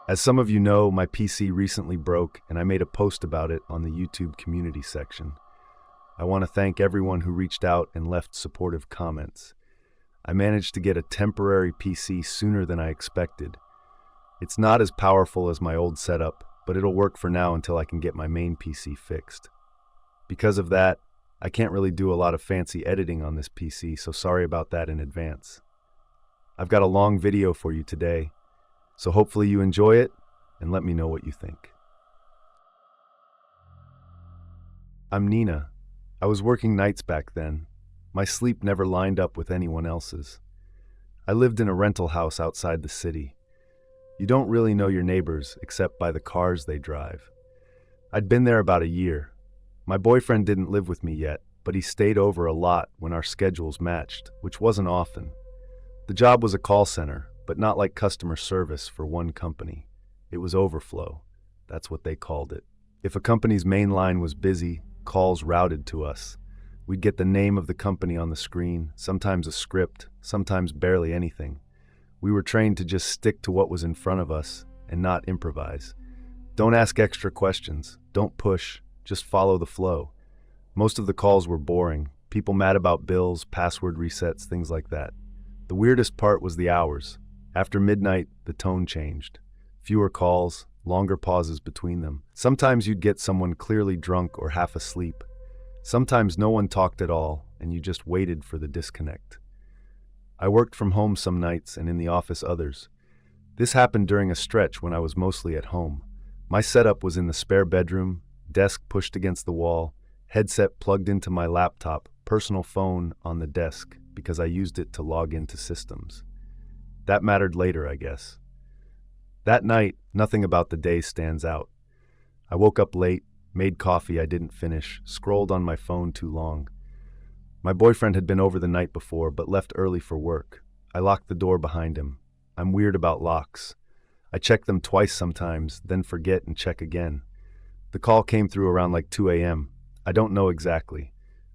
As some of you know, my PC recently broke and I made a post about it on the YouTube community section. I want to thank everyone who reached out and left supportive comments. I managed to get a temporary PC sooner than I expected. It's not as powerful as my old setup, but it'll work for now until I can get my main PC fixed. Because of that, I can't really do a lot of fancy editing on this PC, so sorry about that in advance. I've got a long video for you today, so hopefully you enjoy it and let me know what you think. I'm Nina. I was working nights back then. My sleep never lined up with anyone else's. I lived in a rental house outside the city. You don't really know your neighbors except by the cars they drive. I'd been there about a year. My boyfriend didn't live with me yet, but he stayed over a lot when our schedules matched, which wasn't often. The job was a call center, but not like customer service for one company. It was overflow. That's what they called it. If a company's main line was busy, calls routed to us. We'd get the name of the company on the screen, sometimes a script, sometimes barely anything. We were trained to just stick to what was in front of us and not improvise. Don't ask extra questions. Don't push. Just follow the flow. Most of the calls were boring. People mad about bills, password resets, things like that. The weirdest part was the hours. After midnight, the tone changed. Fewer calls, longer pauses between them. Sometimes you'd get someone clearly drunk or half asleep. Sometimes no one talked at all, and you just waited for the disconnect. I worked from home some nights and in the office others. This happened during a stretch when I was mostly at home. My setup was in the spare bedroom, desk pushed against the wall, headset plugged into my laptop, personal phone on the desk because I used it to log into systems. That mattered later, I guess. That night, nothing about the day stands out. I woke up late, made coffee I didn't finish, scrolled on my phone too long. My boyfriend had been over the night before, but left early for work. I locked the door behind him. I'm weird about locks. I check them twice sometimes, then forget and check again. The call came through around like 2 a.m. I don't know exactly.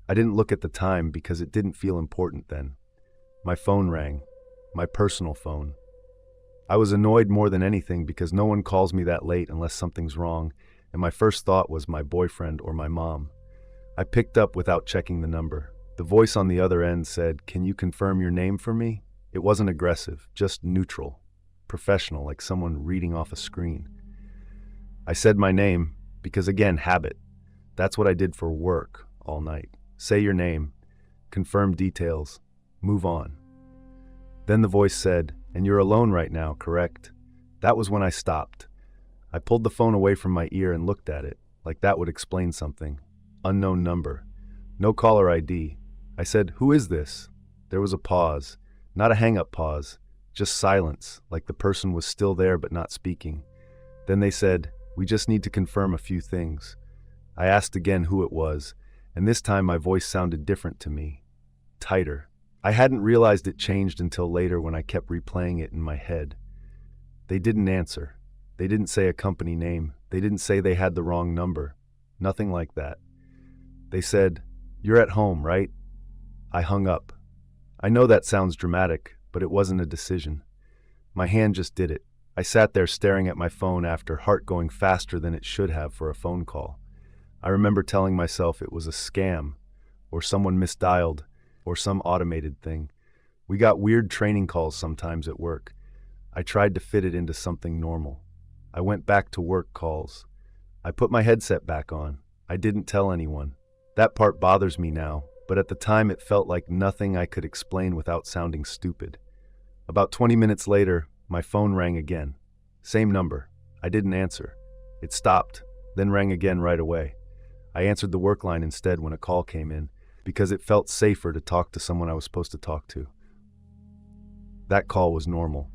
I didn't look at the time because it didn't feel important then. My phone rang. My personal phone. I was annoyed more than anything because no one calls me that late unless something's wrong, and my first thought was my boyfriend or my mom. I picked up without checking the number. The voice on the other end said, "Can you confirm your name for me?" It wasn't aggressive, just neutral, professional, like someone reading off a screen. I said my name because, again, habit. That's what I did for work all night. Say your name, confirm details, move on. Then the voice said, "And you're alone right now, correct?" That was when I stopped. I pulled the phone away from my ear and looked at it, like that would explain something. Unknown number. No caller ID. I said, "Who is this?" There was a pause. Not a hang-up pause. Just silence, like the person was still there but not speaking. Then they said, "We just need to confirm a few things." I asked again who it was, and this time my voice sounded different to me. Tighter. I hadn't realized it changed until later when I kept replaying it in my head. They didn't answer. They didn't say a company name. They didn't say they had the wrong number. Nothing like that. They said, "You're at home, right?" I hung up. I know that sounds dramatic, but it wasn't a decision. My hand just did it. I sat there staring at my phone after, heart going faster than it should have for a phone call. I remember telling myself it was a scam, or someone misdialed, or some automated thing. We got weird training calls sometimes at work. I tried to fit it into something normal. I went back to work calls. I put my headset back on. I didn't tell anyone. That part bothers me now, but at the time it felt like nothing I could explain without sounding stupid. About 20 minutes later, my phone rang again. Same number. I didn't answer. It stopped, then rang again right away. I answered the work line instead when a call came in, because it felt safer to talk to someone I was supposed to talk to. That call was normal.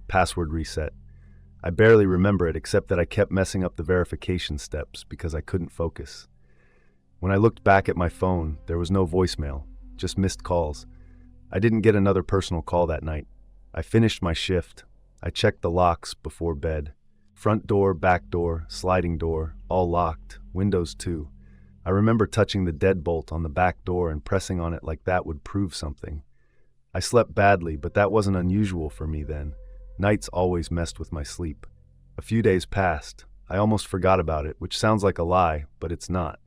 Password reset. I barely remember it except that I kept messing up the verification steps because I couldn't focus. When I looked back at my phone, there was no voicemail, just missed calls. I didn't get another personal call that night. I finished my shift. I checked the locks before bed. Front door, back door, sliding door, all locked, windows too. I remember touching the deadbolt on the back door and pressing on it like that would prove something. I slept badly, but that wasn't unusual for me then. Nights always messed with my sleep. A few days passed. I almost forgot about it, which sounds like a lie, but it's not.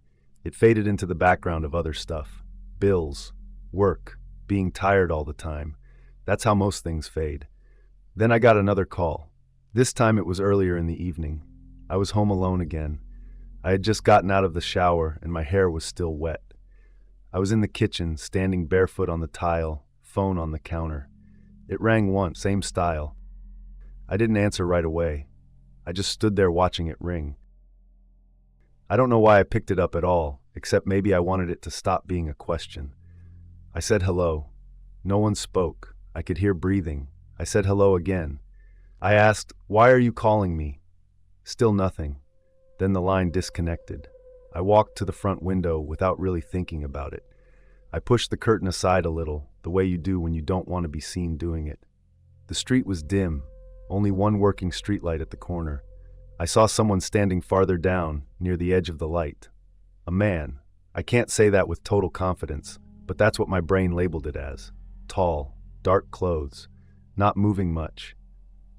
It faded into the background of other stuff. Bills, work, being tired all the time. That's how most things fade. Then I got another call. This time it was earlier in the evening. I was home alone again. I had just gotten out of the shower and my hair was still wet. I was in the kitchen, standing barefoot on the tile, phone on the counter. It rang once, same style. I didn't answer right away. I just stood there watching it ring. I don't know why I picked it up at all, except maybe I wanted it to stop being a question. I said hello. No one spoke. I could hear breathing. I said hello again. I asked, "Why are you calling me?" Still nothing. Then the line disconnected. I walked to the front window without really thinking about it. I pushed the curtain aside a little, the way you do when you don't want to be seen doing it. The street was dim, only one working streetlight at the corner. I saw someone standing farther down, near the edge of the light. A man. I can't say that with total confidence, but that's what my brain labeled it as. Tall, dark clothes, not moving much.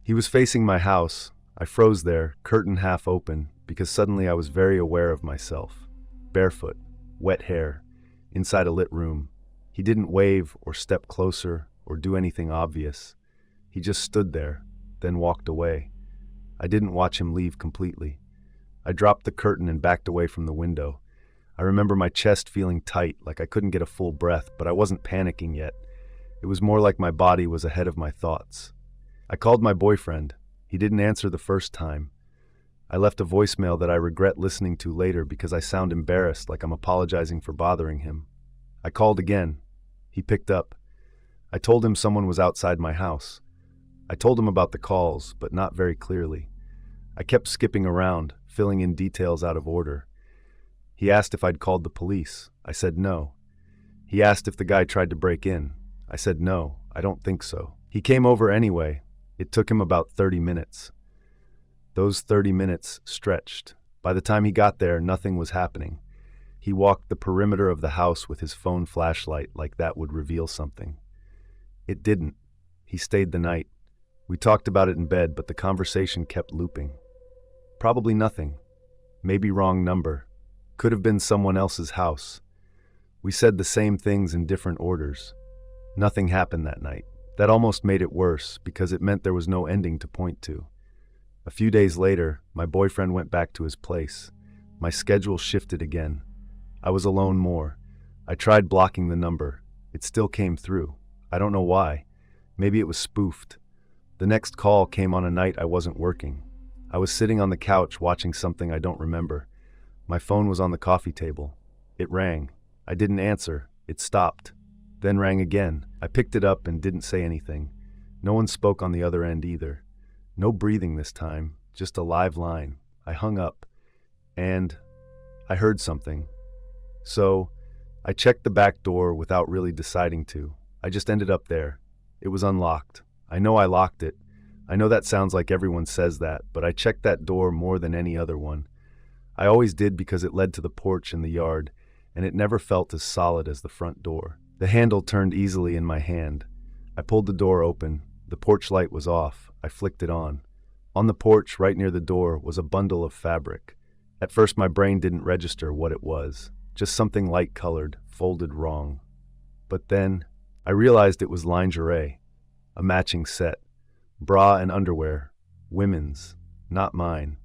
He was facing my house. I froze there, curtain half open, because suddenly I was very aware of myself. Barefoot, wet hair, inside a lit room. He didn't wave or step closer or do anything obvious. He just stood there, then walked away. I didn't watch him leave completely. I dropped the curtain and backed away from the window. I remember my chest feeling tight, like I couldn't get a full breath, but I wasn't panicking yet. It was more like my body was ahead of my thoughts. I called my boyfriend. He didn't answer the first time. I left a voicemail that I regret listening to later because I sound embarrassed, like I'm apologizing for bothering him. I called again. He picked up. I told him someone was outside my house. I told him about the calls, but not very clearly. I kept skipping around, filling in details out of order. He asked if I'd called the police. I said no. He asked if the guy tried to break in. I said no, I don't think so. He came over anyway. It took him about 30 minutes. Those 30 minutes stretched. By the time he got there, nothing was happening. He walked the perimeter of the house with his phone flashlight like that would reveal something. It didn't. He stayed the night. We talked about it in bed, but the conversation kept looping. Probably nothing. Maybe wrong number. Could have been someone else's house. We said the same things in different orders. Nothing happened that night. That almost made it worse because it meant there was no ending to point to. A few days later, my boyfriend went back to his place. My schedule shifted again. I was alone more. I tried blocking the number. It still came through. I don't know why. Maybe it was spoofed. The next call came on a night I wasn't working. I was sitting on the couch watching something I don't remember. My phone was on the coffee table. It rang. I didn't answer. It stopped. Then rang again. I picked it up and didn't say anything. No one spoke on the other end either. No breathing this time, just a live line. I hung up, and I heard something. So, I checked the back door without really deciding to. I just ended up there. It was unlocked. I know I locked it. I know that sounds like everyone says that, but I checked that door more than any other one. I always did because it led to the porch in the yard, and it never felt as solid as the front door. The handle turned easily in my hand. I pulled the door open. The porch light was off. I flicked it on. On the porch, right near the door, was a bundle of fabric. At first, my brain didn't register what it was. Just something light-colored, folded wrong. But then, I realized it was lingerie. A matching set. Bra and underwear. Women's. Not mine.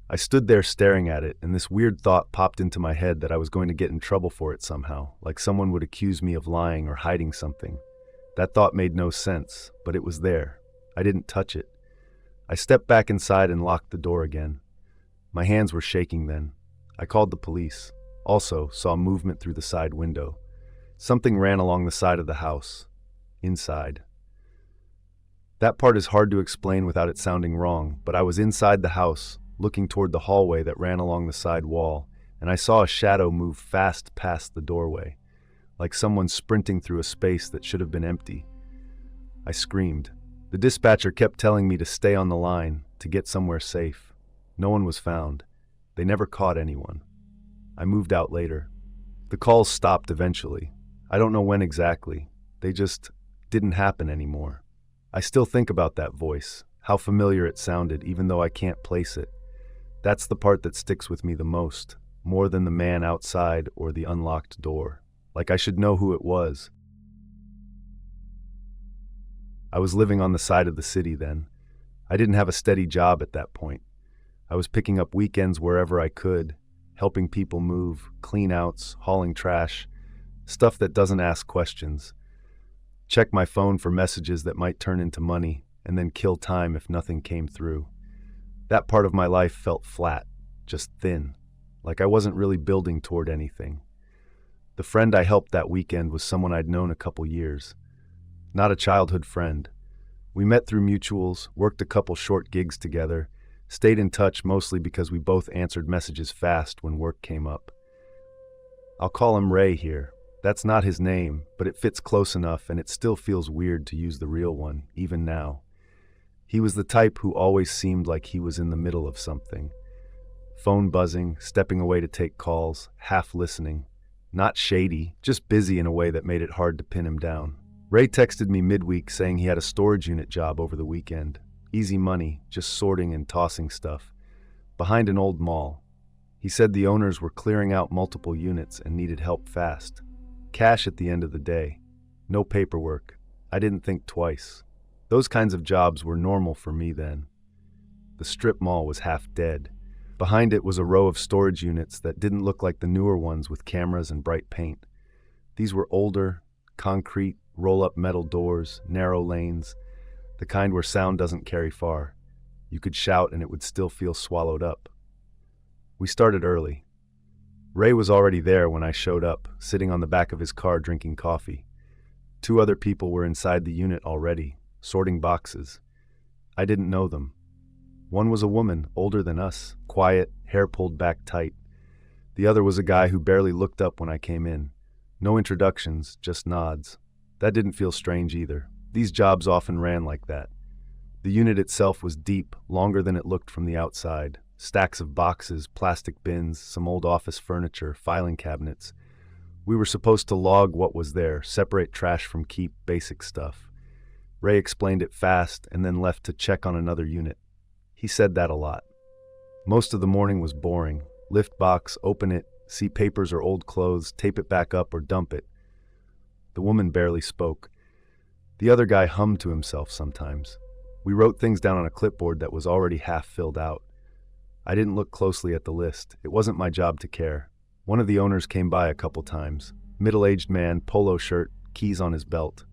I stood there staring at it, and this weird thought popped into my head that I was going to get in trouble for it somehow, like someone would accuse me of lying or hiding something. That thought made no sense, but it was there. I didn't touch it. I stepped back inside and locked the door again. My hands were shaking then. I called the police. Also saw movement through the side window. Something ran along the side of the house. Inside. That part is hard to explain without it sounding wrong, but I was inside the house, looking toward the hallway that ran along the side wall, and I saw a shadow move fast past the doorway, like someone sprinting through a space that should have been empty. I screamed. The dispatcher kept telling me to stay on the line, to get somewhere safe. No one was found. They never caught anyone. I moved out later. The calls stopped eventually. I don't know when exactly. They just didn't happen anymore. I still think about that voice, How familiar it sounded, even though I can't place it. That's the part that sticks with me the most, more than the man outside or the unlocked door. Like I should know who it was. I was living on the side of the city then. I didn't have a steady job at that point. I was picking up weekends wherever I could, helping people move, clean outs, hauling trash, stuff that doesn't ask questions. Check my phone for messages that might turn into money, and then kill time if nothing came through. That part of my life felt flat, just thin, like I wasn't really building toward anything. The friend I helped that weekend was someone I'd known a couple years. Not a childhood friend. We met through mutuals, worked a couple short gigs together, stayed in touch mostly because we both answered messages fast when work came up. I'll call him Ray here. That's not his name, but it fits close enough and it still feels weird to use the real one, even now. He was the type who always seemed like he was in the middle of something. Phone buzzing, stepping away to take calls, half listening. Not shady, just busy in a way that made it hard to pin him down. Ray texted me midweek saying he had a storage unit job over the weekend. Easy money, just sorting and tossing stuff. Behind an old mall. He said the owners were clearing out multiple units and needed help fast. Cash at the end of the day. No paperwork. I didn't think twice. Those kinds of jobs were normal for me then. The strip mall was half dead. Behind it was a row of storage units that didn't look like the newer ones with cameras and bright paint. These were older, concrete, roll-up metal doors, narrow lanes, the kind where sound doesn't carry far. You could shout and it would still feel swallowed up. We started early. Ray was already there when I showed up, sitting on the back of his car drinking coffee. 2 other people were inside the unit already, sorting boxes. I didn't know them. One was a woman, older than us, quiet, hair pulled back tight. The other was a guy who barely looked up when I came in. No introductions, just nods. That didn't feel strange either. These jobs often ran like that. The unit itself was deep, longer than it looked from the outside. Stacks of boxes, plastic bins, some old office furniture, filing cabinets. We were supposed to log what was there, separate trash from keep, basic stuff. Ray explained it fast and then left to check on another unit. He said that a lot. Most of the morning was boring. Lift box, open it, see papers or old clothes, tape it back up or dump it. The woman barely spoke. The other guy hummed to himself sometimes. We wrote things down on a clipboard that was already half filled out. I didn't look closely at the list. It wasn't my job to care. One of the owners came by a couple times. Middle-aged man, polo shirt, keys on his belt.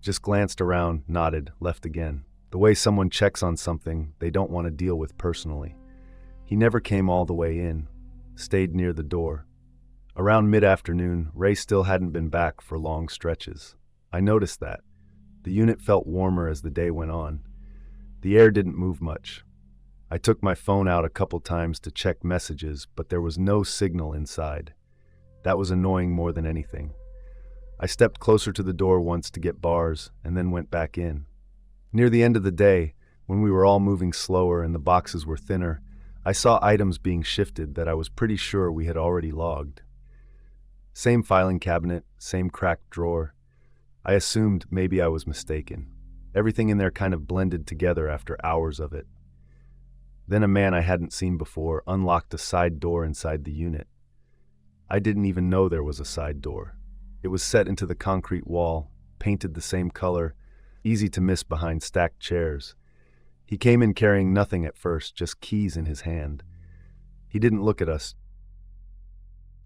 Just glanced around, nodded, left again. The way someone checks on something they don't want to deal with personally. He never came all the way in. Stayed near the door. Around mid-afternoon, Ray still hadn't been back for long stretches. I noticed that. The unit felt warmer as the day went on. The air didn't move much. I took my phone out a couple times to check messages, but there was no signal inside. That was annoying more than anything. I stepped closer to the door once to get bars, and then went back in. Near the end of the day, when we were all moving slower and the boxes were thinner, I saw items being shifted that I was pretty sure we had already logged. Same filing cabinet, same cracked drawer. I assumed maybe I was mistaken. Everything in there kind of blended together after hours of it. Then a man I hadn't seen before unlocked a side door inside the unit. I didn't even know there was a side door. It was set into the concrete wall, painted the same color, easy to miss behind stacked chairs. He came in carrying nothing at first, just keys in his hand. He didn't look at us.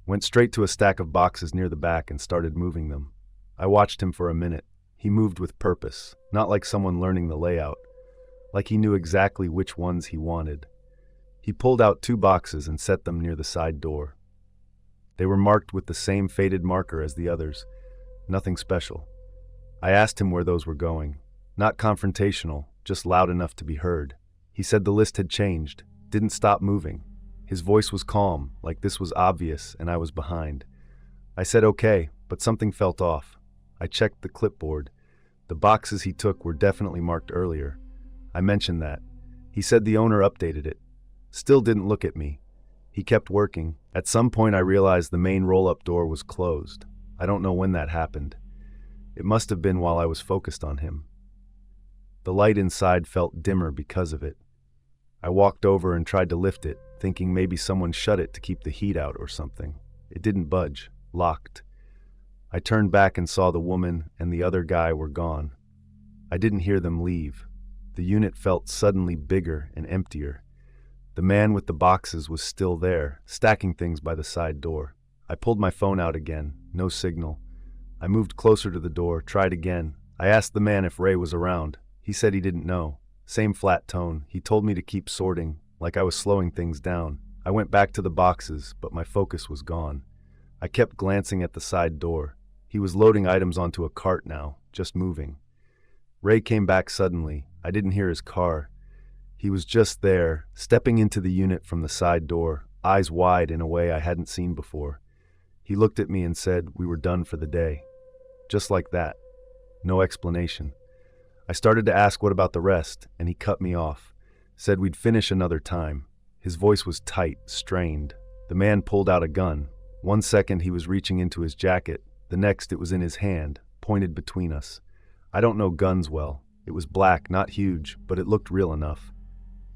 Went straight to a stack of boxes near the back and started moving them. I watched him for a minute. He moved with purpose, not like someone learning the layout, like he knew exactly which ones he wanted. He pulled out 2 boxes and set them near the side door. They were marked with the same faded marker as the others. Nothing special. I asked him where those were going. Not confrontational, just loud enough to be heard. He said the list had changed, didn't stop moving. His voice was calm, like this was obvious and I was behind. I said okay, but something felt off. I checked the clipboard. The boxes he took were definitely marked earlier. I mentioned that. He said the owner updated it. Still didn't look at me. He kept working. At some point I realized the main roll-up door was closed. I don't know when that happened. It must have been while I was focused on him. The light inside felt dimmer because of it. I walked over and tried to lift it, thinking maybe someone shut it to keep the heat out or something. It didn't budge, locked. I turned back and saw the woman and the other guy were gone. I didn't hear them leave. The unit felt suddenly bigger and emptier. The man with the boxes was still there, stacking things by the side door. I pulled my phone out again, no signal. I moved closer to the door, tried again. I asked the man if Ray was around. He said he didn't know. Same flat tone. He told me to keep sorting, like I was slowing things down. I went back to the boxes, but my focus was gone. I kept glancing at the side door. He was loading items onto a cart now, just moving. Ray came back suddenly. I didn't hear his car. He was just there, stepping into the unit from the side door, eyes wide in a way I hadn't seen before. He looked at me and said we were done for the day. Just like that. No explanation. I started to ask what about the rest, and he cut me off. Said we'd finish another time. His voice was tight, strained. The man pulled out a gun. 1 second he was reaching into his jacket. The next it was in his hand, pointed between us. I don't know guns well. It was black, not huge, but it looked real enough.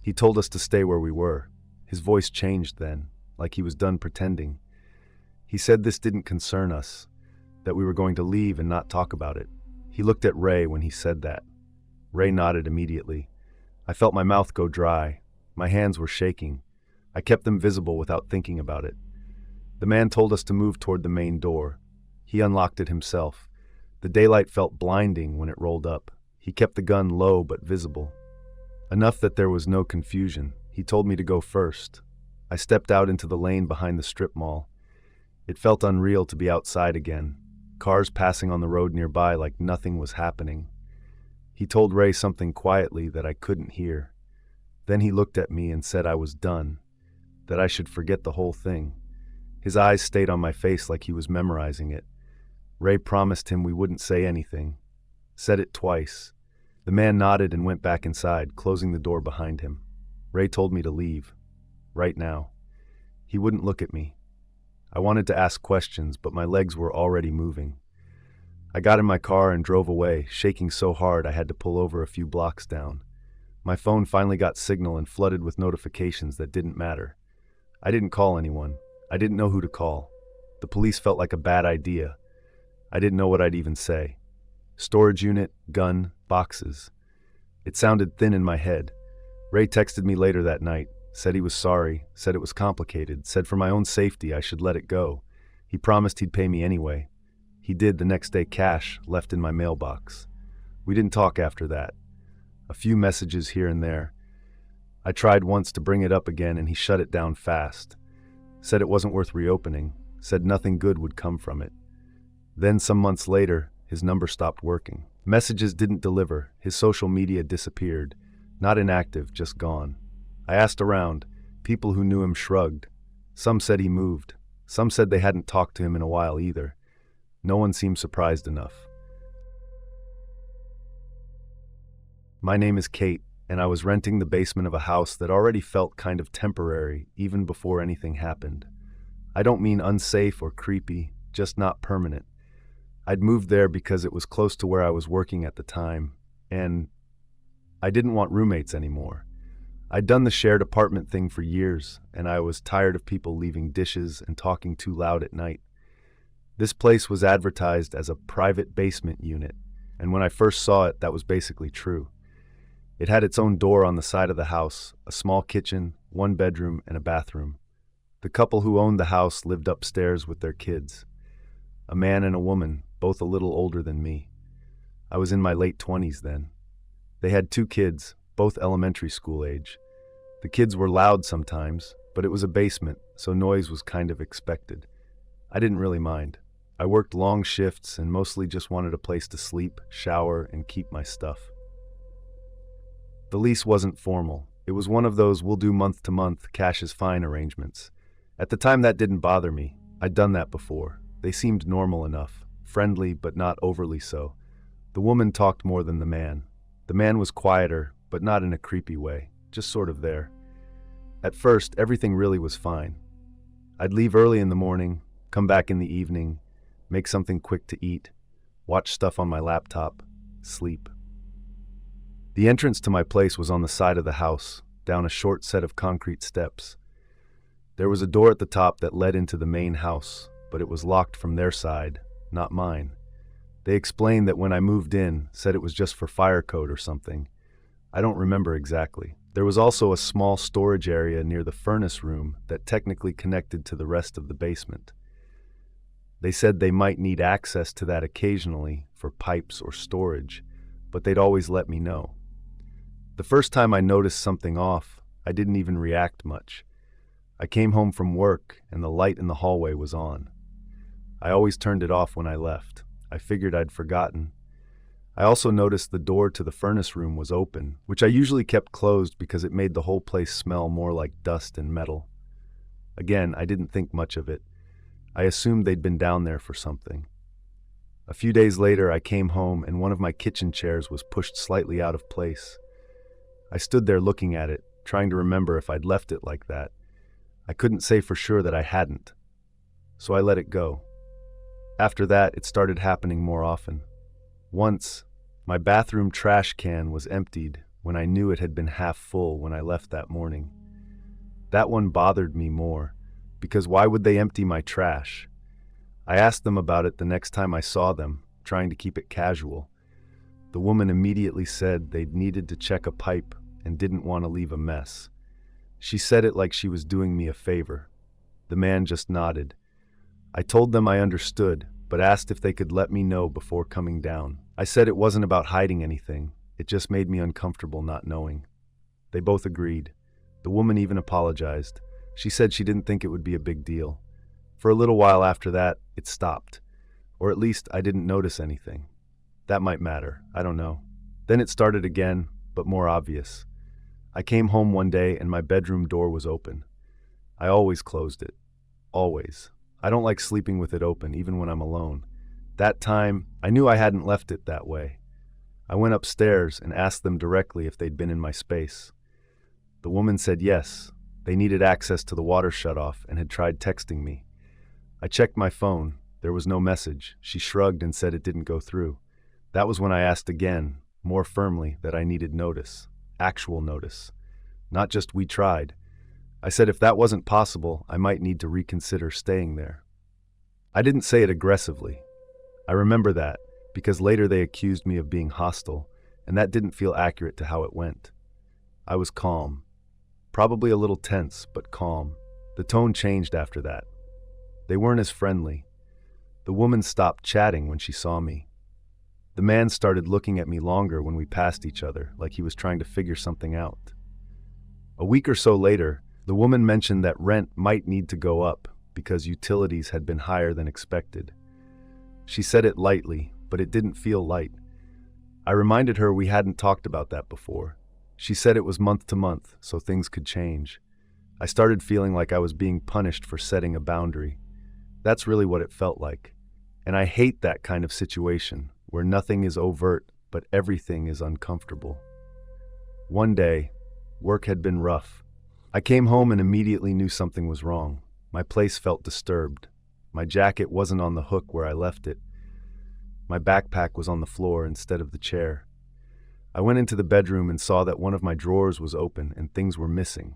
He told us to stay where we were. His voice changed then, like he was done pretending. He said this didn't concern us, that we were going to leave and not talk about it. He looked at Ray when he said that. Ray nodded immediately. I felt my mouth go dry. My hands were shaking. I kept them visible without thinking about it. The man told us to move toward the main door. He unlocked it himself. The daylight felt blinding when it rolled up. He kept the gun low but visible. Enough that there was no confusion. He told me to go first. I stepped out into the lane behind the strip mall. It felt unreal to be outside again. Cars passing on the road nearby like nothing was happening. He told Ray something quietly that I couldn't hear. Then he looked at me and said I was done, that I should forget the whole thing. His eyes stayed on my face like he was memorizing it. Ray promised him we wouldn't say anything. Said it twice. The man nodded and went back inside, closing the door behind him. Ray told me to leave. Right now. He wouldn't look at me. I wanted to ask questions, but my legs were already moving. I got in my car and drove away, shaking so hard I had to pull over a few blocks down. My phone finally got signal and flooded with notifications that didn't matter. I didn't call anyone. I didn't know who to call. The police felt like a bad idea. I didn't know what I'd even say. Storage unit, gun, boxes. It sounded thin in my head. Ray texted me later that night, said he was sorry, said it was complicated, said for my own safety I should let it go. He promised he'd pay me anyway. He did the next day, cash left in my mailbox. We didn't talk after that. A few messages here and there. I tried once to bring it up again and he shut it down fast. Said it wasn't worth reopening, said nothing good would come from it. Then some months later, his number stopped working. Messages didn't deliver, his social media disappeared. Not inactive, just gone. I asked around. People who knew him shrugged. Some said he moved. Some said they hadn't talked to him in a while either. No one seemed surprised enough. My name is Kate, and I was renting the basement of a house that already felt kind of temporary, even before anything happened. I don't mean unsafe or creepy, just not permanent. I'd moved there because it was close to where I was working at the time, and I didn't want roommates anymore. I'd done the shared apartment thing for years, and I was tired of people leaving dishes and talking too loud at night. This place was advertised as a private basement unit, and when I first saw it, that was basically true. It had its own door on the side of the house, a small kitchen, 1 bedroom, and a bathroom. The couple who owned the house lived upstairs with their kids. A man and a woman, both a little older than me. I was in my late 20s then. They had 2 kids, both elementary school age. The kids were loud sometimes, but it was a basement, so noise was kind of expected. I didn't really mind. I worked long shifts and mostly just wanted a place to sleep, shower, and keep my stuff. The lease wasn't formal. It was one of those we'll do month to month, cash is fine arrangements. At the time that didn't bother me. I'd done that before. They seemed normal enough, friendly but not overly so. The woman talked more than the man. The man was quieter, but not in a creepy way, just sort of there. At first, everything really was fine. I'd leave early in the morning, come back in the evening, make something quick to eat, watch stuff on my laptop, sleep. The entrance to my place was on the side of the house, down a short set of concrete steps. There was a door at the top that led into the main house, but it was locked from their side, not mine. They explained that when I moved in, said it was just for fire code or something. I don't remember exactly. There was also a small storage area near the furnace room that technically connected to the rest of the basement. They said they might need access to that occasionally for pipes or storage, but they'd always let me know. The first time I noticed something off, I didn't even react much. I came home from work and the light in the hallway was on. I always turned it off when I left. I figured I'd forgotten. I also noticed the door to the furnace room was open, which I usually kept closed because it made the whole place smell more like dust and metal. Again, I didn't think much of it. I assumed they'd been down there for something. A few days later, I came home and one of my kitchen chairs was pushed slightly out of place. I stood there looking at it, trying to remember if I'd left it like that. I couldn't say for sure that I hadn't, so I let it go. After that, it started happening more often. Once, my bathroom trash can was emptied when I knew it had been half full when I left that morning. That one bothered me more, because why would they empty my trash? I asked them about it the next time I saw them, trying to keep it casual. The woman immediately said they'd needed to check a pipe and didn't want to leave a mess. She said it like she was doing me a favor. The man just nodded. I told them I understood, but asked if they could let me know before coming down. I said it wasn't about hiding anything. It just made me uncomfortable not knowing. They both agreed. The woman even apologized. She said she didn't think it would be a big deal. For a little while after that, it stopped. Or at least I didn't notice anything. That might matter. I don't know. Then it started again, but more obvious. I came home one day and my bedroom door was open. I always closed it. Always. I don't like sleeping with it open, even when I'm alone. That time, I knew I hadn't left it that way. I went upstairs and asked them directly if they'd been in my space. The woman said yes. They needed access to the water shutoff and had tried texting me. I checked my phone. There was no message. She shrugged and said it didn't go through. That was when I asked again, more firmly, that I needed notice. Actual notice. Not just we tried. I said if that wasn't possible, I might need to reconsider staying there. I didn't say it aggressively. I remember that, because later they accused me of being hostile, and that didn't feel accurate to how it went. I was calm. Probably a little tense, but calm. The tone changed after that. They weren't as friendly. The woman stopped chatting when she saw me. The man started looking at me longer when we passed each other, like he was trying to figure something out. A week or so later, the woman mentioned that rent might need to go up because utilities had been higher than expected. She said it lightly, but it didn't feel light. I reminded her we hadn't talked about that before. She said it was month to month, so things could change. I started feeling like I was being punished for setting a boundary. That's really what it felt like. And I hate that kind of situation, where nothing is overt, but everything is uncomfortable. One day, work had been rough. I came home and immediately knew something was wrong. My place felt disturbed. My jacket wasn't on the hook where I left it. My backpack was on the floor instead of the chair. I went into the bedroom and saw that one of my drawers was open and things were missing.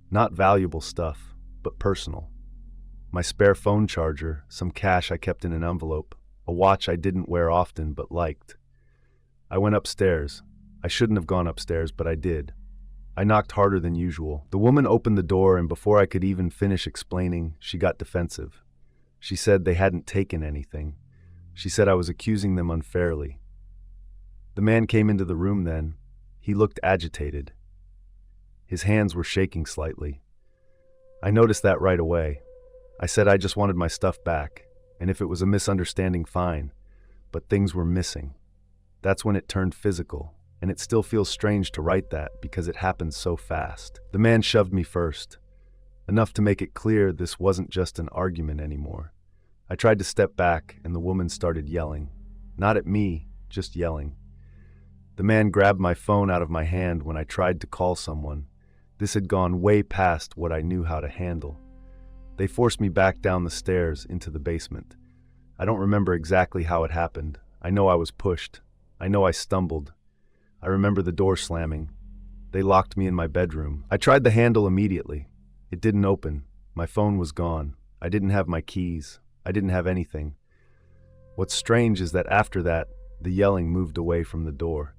Not valuable stuff, but personal. My spare phone charger, some cash I kept in an envelope, a watch I didn't wear often but liked. I went upstairs. I shouldn't have gone upstairs, but I did. I knocked harder than usual. The woman opened the door, and before I could even finish explaining, she got defensive. She said they hadn't taken anything. She said I was accusing them unfairly. The man came into the room then. He looked agitated. His hands were shaking slightly. I noticed that right away. I said I just wanted my stuff back, and if it was a misunderstanding, fine, but things were missing. That's when it turned physical, and it still feels strange to write that because it happened so fast. The man shoved me first, enough to make it clear this wasn't just an argument anymore. I tried to step back, and the woman started yelling. Not at me, just yelling. The man grabbed my phone out of my hand when I tried to call someone. This had gone way past what I knew how to handle. They forced me back down the stairs into the basement. I don't remember exactly how it happened. I know I was pushed. I know I stumbled. I remember the door slamming. They locked me in my bedroom. I tried the handle immediately. It didn't open. My phone was gone. I didn't have my keys. I didn't have anything. What's strange is that after that, the yelling moved away from the door.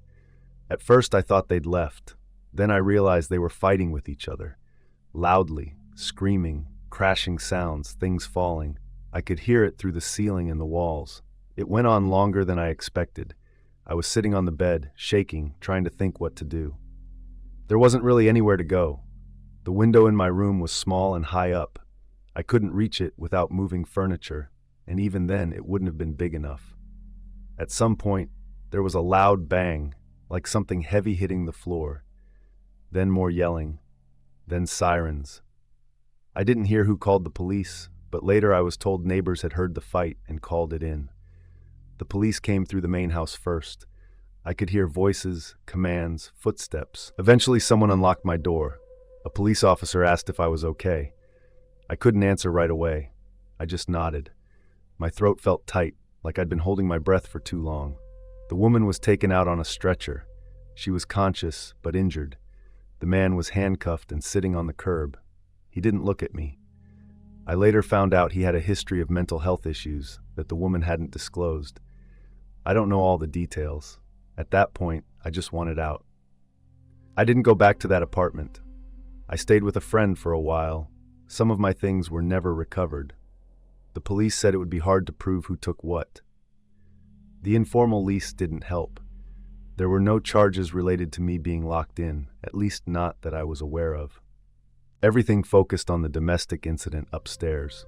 At first I thought they'd left. Then I realized they were fighting with each other. Loudly, screaming, crashing sounds, things falling. I could hear it through the ceiling and the walls. It went on longer than I expected. I was sitting on the bed, shaking, trying to think what to do. There wasn't really anywhere to go. The window in my room was small and high up. I couldn't reach it without moving furniture, and even then it wouldn't have been big enough. At some point, there was a loud bang, like something heavy hitting the floor. Then more yelling. Then sirens. I didn't hear who called the police, but later I was told neighbors had heard the fight and called it in. The police came through the main house first. I could hear voices, commands, footsteps. Eventually someone unlocked my door. A police officer asked if I was okay. I couldn't answer right away. I just nodded. My throat felt tight, like I'd been holding my breath for too long. The woman was taken out on a stretcher. She was conscious, but injured. The man was handcuffed and sitting on the curb. He didn't look at me. I later found out he had a history of mental health issues that the woman hadn't disclosed. I don't know all the details. At that point, I just wanted out. I didn't go back to that apartment. I stayed with a friend for a while. Some of my things were never recovered. The police said it would be hard to prove who took what. The informal lease didn't help. There were no charges related to me being locked in, at least not that I was aware of. Everything focused on the domestic incident upstairs.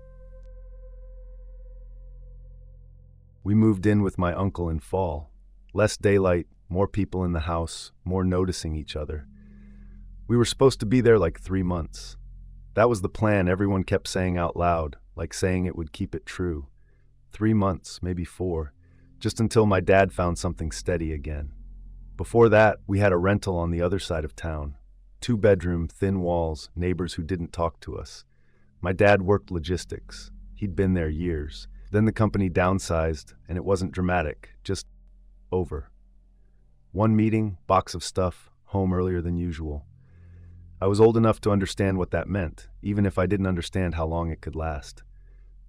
We moved in with my uncle in fall. Less daylight, more people in the house, more noticing each other. We were supposed to be there like 3 months. That was the plan everyone kept saying out loud, like saying it would keep it true. 3 months, maybe 4, just until my dad found something steady again. Before that, we had a rental on the other side of town. 2-bedroom, thin walls, neighbors who didn't talk to us. My dad worked logistics. He'd been there years. Then the company downsized, and it wasn't dramatic, just over. One meeting, box of stuff, home earlier than usual. I was old enough to understand what that meant, even if I didn't understand how long it could last.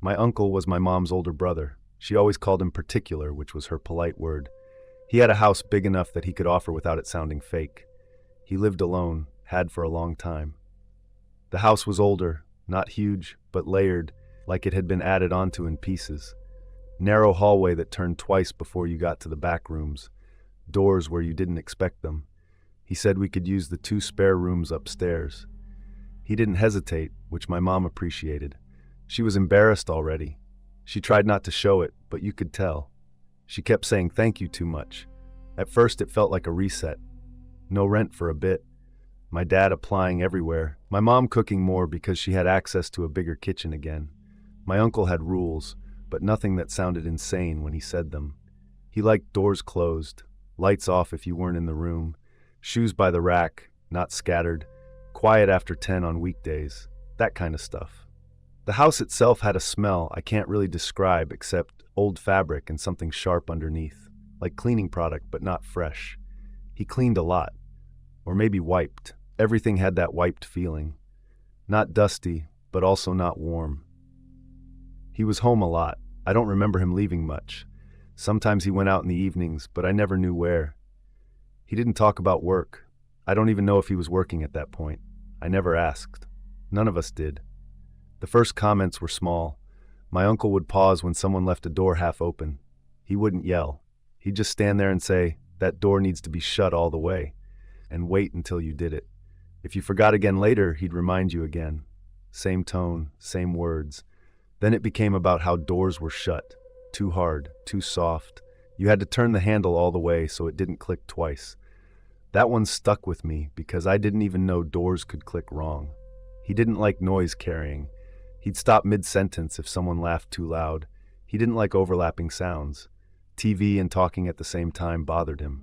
My uncle was my mom's older brother. She always called him particular, which was her polite word. He had a house big enough that he could offer without it sounding fake. He lived alone, had for a long time. The house was older, not huge, but layered, like it had been added onto in pieces. Narrow hallway that turned twice before you got to the back rooms. Doors where you didn't expect them. He said we could use the 2 spare rooms upstairs. He didn't hesitate, which my mom appreciated. She was embarrassed already. She tried not to show it, but you could tell. She kept saying thank you too much. At first it felt like a reset. No rent for a bit. My dad applying everywhere. My mom cooking more because she had access to a bigger kitchen again. My uncle had rules, but nothing that sounded insane when he said them. He liked doors closed, lights off if you weren't in the room, shoes by the rack, not scattered, quiet after 10 on weekdays, that kind of stuff. The house itself had a smell I can't really describe except old fabric and something sharp underneath, like cleaning product but not fresh. He cleaned a lot, or maybe wiped. Everything had that wiped feeling. Not dusty, but also not warm. He was home a lot. I don't remember him leaving much. Sometimes he went out in the evenings, but I never knew where. He didn't talk about work. I don't even know if he was working at that point. I never asked. None of us did. The first comments were small. My uncle would pause when someone left a door half open. He wouldn't yell. He'd just stand there and say, "That door needs to be shut all the way," and wait until you did it. If you forgot again later, he'd remind you again. Same tone, same words. Then it became about how doors were shut. Too hard, too soft. You had to turn the handle all the way so it didn't click twice. That one stuck with me because I didn't even know doors could click wrong. He didn't like noise carrying. He'd stop mid-sentence if someone laughed too loud. He didn't like overlapping sounds. TV and talking at the same time bothered him.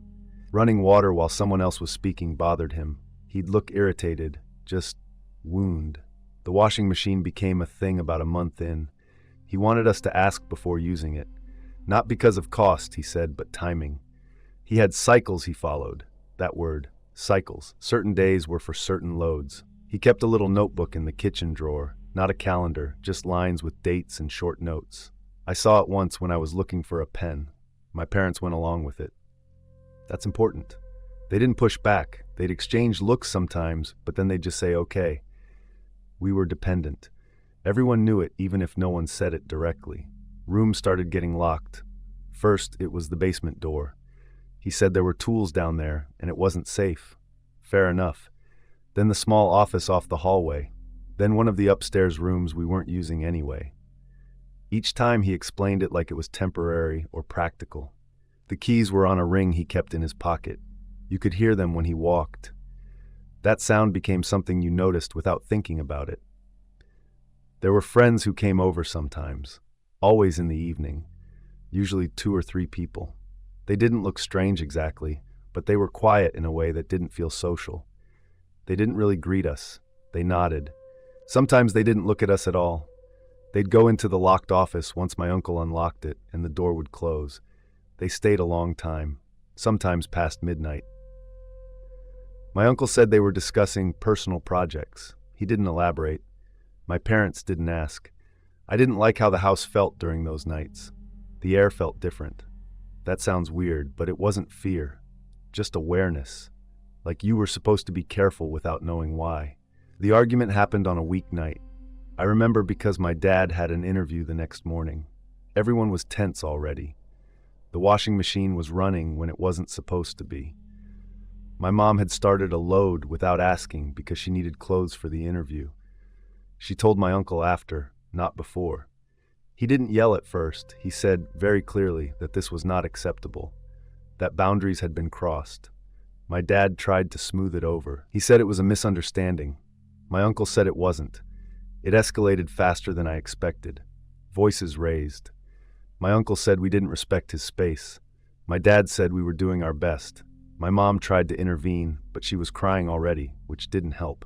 Running water while someone else was speaking bothered him. He'd look irritated, just wound. The washing machine became a thing about a month in. He wanted us to ask before using it. Not because of cost, he said, but timing. He had cycles he followed. that word, cycles. Certain days were for certain loads. He kept a little notebook in the kitchen drawer, not a calendar, just lines with dates and short notes. I saw it once when I was looking for a pen. My parents went along with it. That's important. They didn't push back. They'd exchange looks sometimes, but then they'd just say, okay. We were dependent. Everyone knew it, even if no one said it directly. Rooms started getting locked. First, it was the basement door. He said there were tools down there, and it wasn't safe. Fair enough. Then the small office off the hallway. Then one of the upstairs rooms we weren't using anyway. Each time he explained it like it was temporary or practical. The keys were on a ring he kept in his pocket. You could hear them when he walked. That sound became something you noticed without thinking about it. There were friends who came over sometimes, always in the evening, usually 2 or 3 people. They didn't look strange exactly, but they were quiet in a way that didn't feel social. They didn't really greet us. They nodded. Sometimes they didn't look at us at all. They'd go into the locked office once my uncle unlocked it and the door would close. They stayed a long time, sometimes past midnight. My uncle said they were discussing personal projects. He didn't elaborate. My parents didn't ask. I didn't like how the house felt during those nights. The air felt different. That sounds weird, but it wasn't fear, just awareness. Like you were supposed to be careful without knowing why. The argument happened on a weeknight. I remember because my dad had an interview the next morning. Everyone was tense already. The washing machine was running when it wasn't supposed to be. My mom had started a load without asking because she needed clothes for the interview. She told my uncle after, not before. He didn't yell at first. He said very clearly that this was not acceptable, that boundaries had been crossed. My dad tried to smooth it over. He said it was a misunderstanding. My uncle said it wasn't. It escalated faster than I expected. Voices raised. My uncle said we didn't respect his space. My dad said we were doing our best. My mom tried to intervene, but she was crying already, which didn't help.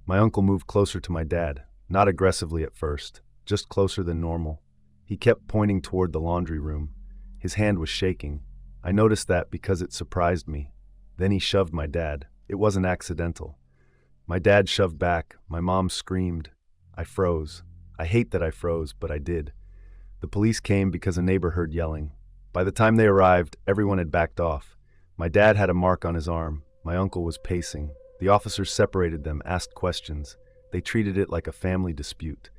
My uncle moved closer to my dad, not aggressively at first, just closer than normal. He kept pointing toward the laundry room. His hand was shaking. I noticed that because it surprised me. Then he shoved my dad. It wasn't accidental. My dad shoved back. My mom screamed. I froze. I hate that I froze, but I did. The police came because a neighbor heard yelling. By the time they arrived, everyone had backed off. My dad had a mark on his arm. My uncle was pacing. The officers separated them, asked questions. They treated it like a family dispute.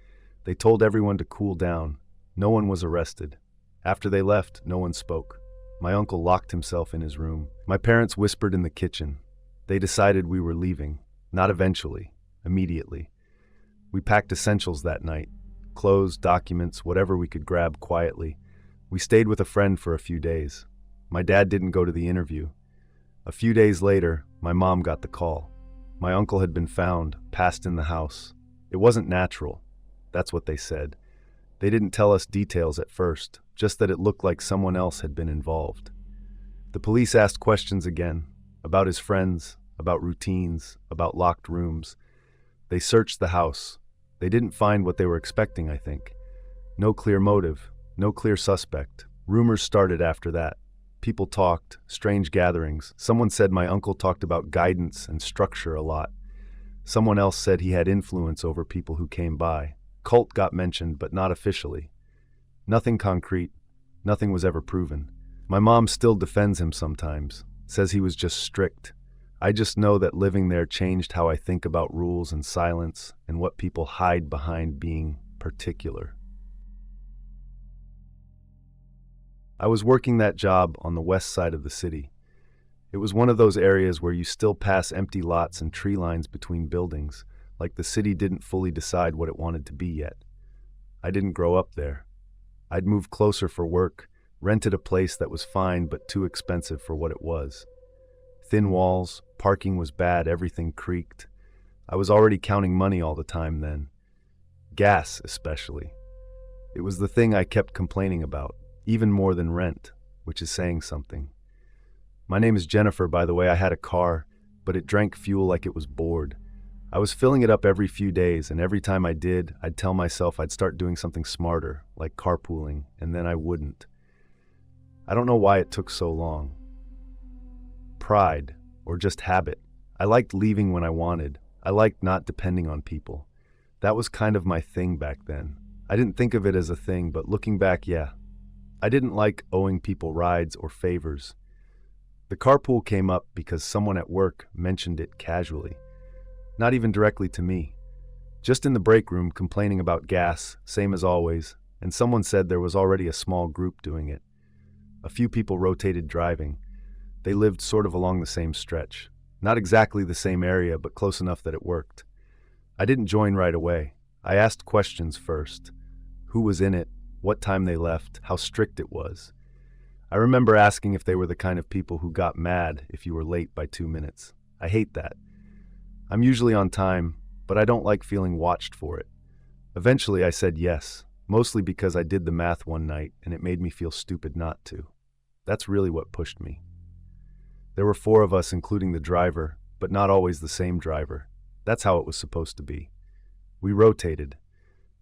They told everyone to cool down. No one was arrested. After they left, no one spoke. My uncle locked himself in his room. My parents whispered in the kitchen. They decided we were leaving. Not eventually. Immediately. We packed essentials that night. Clothes, documents, whatever we could grab quietly. We stayed with a friend for a few days. My dad didn't go to the interview. A few days later, my mom got the call. My uncle had been found, passed in the house. It wasn't natural. That's what they said. They didn't tell us details at first, just that it looked like someone else had been involved. The police asked questions again, about his friends, about routines, about locked rooms. They searched the house. They didn't find what they were expecting, I think. No clear motive, no clear suspect. Rumors started after that. People talked, strange gatherings. Someone said my uncle talked about guidance and structure a lot. Someone else said he had influence over people who came by. Cult got mentioned, but not officially. Nothing concrete. Nothing was ever proven. My mom still defends him sometimes, says he was just strict. I just know that living there changed how I think about rules and silence and what people hide behind being particular. I was working that job on the west side of the city. It was one of those areas where you still pass empty lots and tree lines between buildings, like the city didn't fully decide what it wanted to be yet. I didn't grow up there. I'd moved closer for work, rented a place that was fine but too expensive for what it was. Thin walls, parking was bad, everything creaked. I was already counting money all the time then. Gas, especially. It was the thing I kept complaining about, even more than rent, which is saying something. My name is Jennifer, by the way. I had a car, but it drank fuel like it was bored. I was filling it up every few days, and every time I did, I'd tell myself I'd start doing something smarter, like carpooling, and then I wouldn't. I don't know why it took so long. Pride. or just habit. I liked leaving when I wanted. I liked not depending on people. That was kind of my thing back then. I didn't think of it as a thing, but looking back, yeah. I didn't like owing people rides or favors. The carpool came up because someone at work mentioned it casually. Not even directly to me. Just in the break room complaining about gas, same as always, and someone said there was already a small group doing it. A few people rotated driving. They lived sort of along the same stretch. Not exactly the same area, but close enough that it worked. I didn't join right away. I asked questions first. Who was in it? What time they left? How strict it was? I remember asking if they were the kind of people who got mad if you were late by 2 minutes. I hate that. I'm usually on time, but I don't like feeling watched for it. Eventually I said yes, mostly because I did the math one night and it made me feel stupid not to. That's really what pushed me. There were 4 of us, including the driver, but not always the same driver. That's how it was supposed to be. We rotated.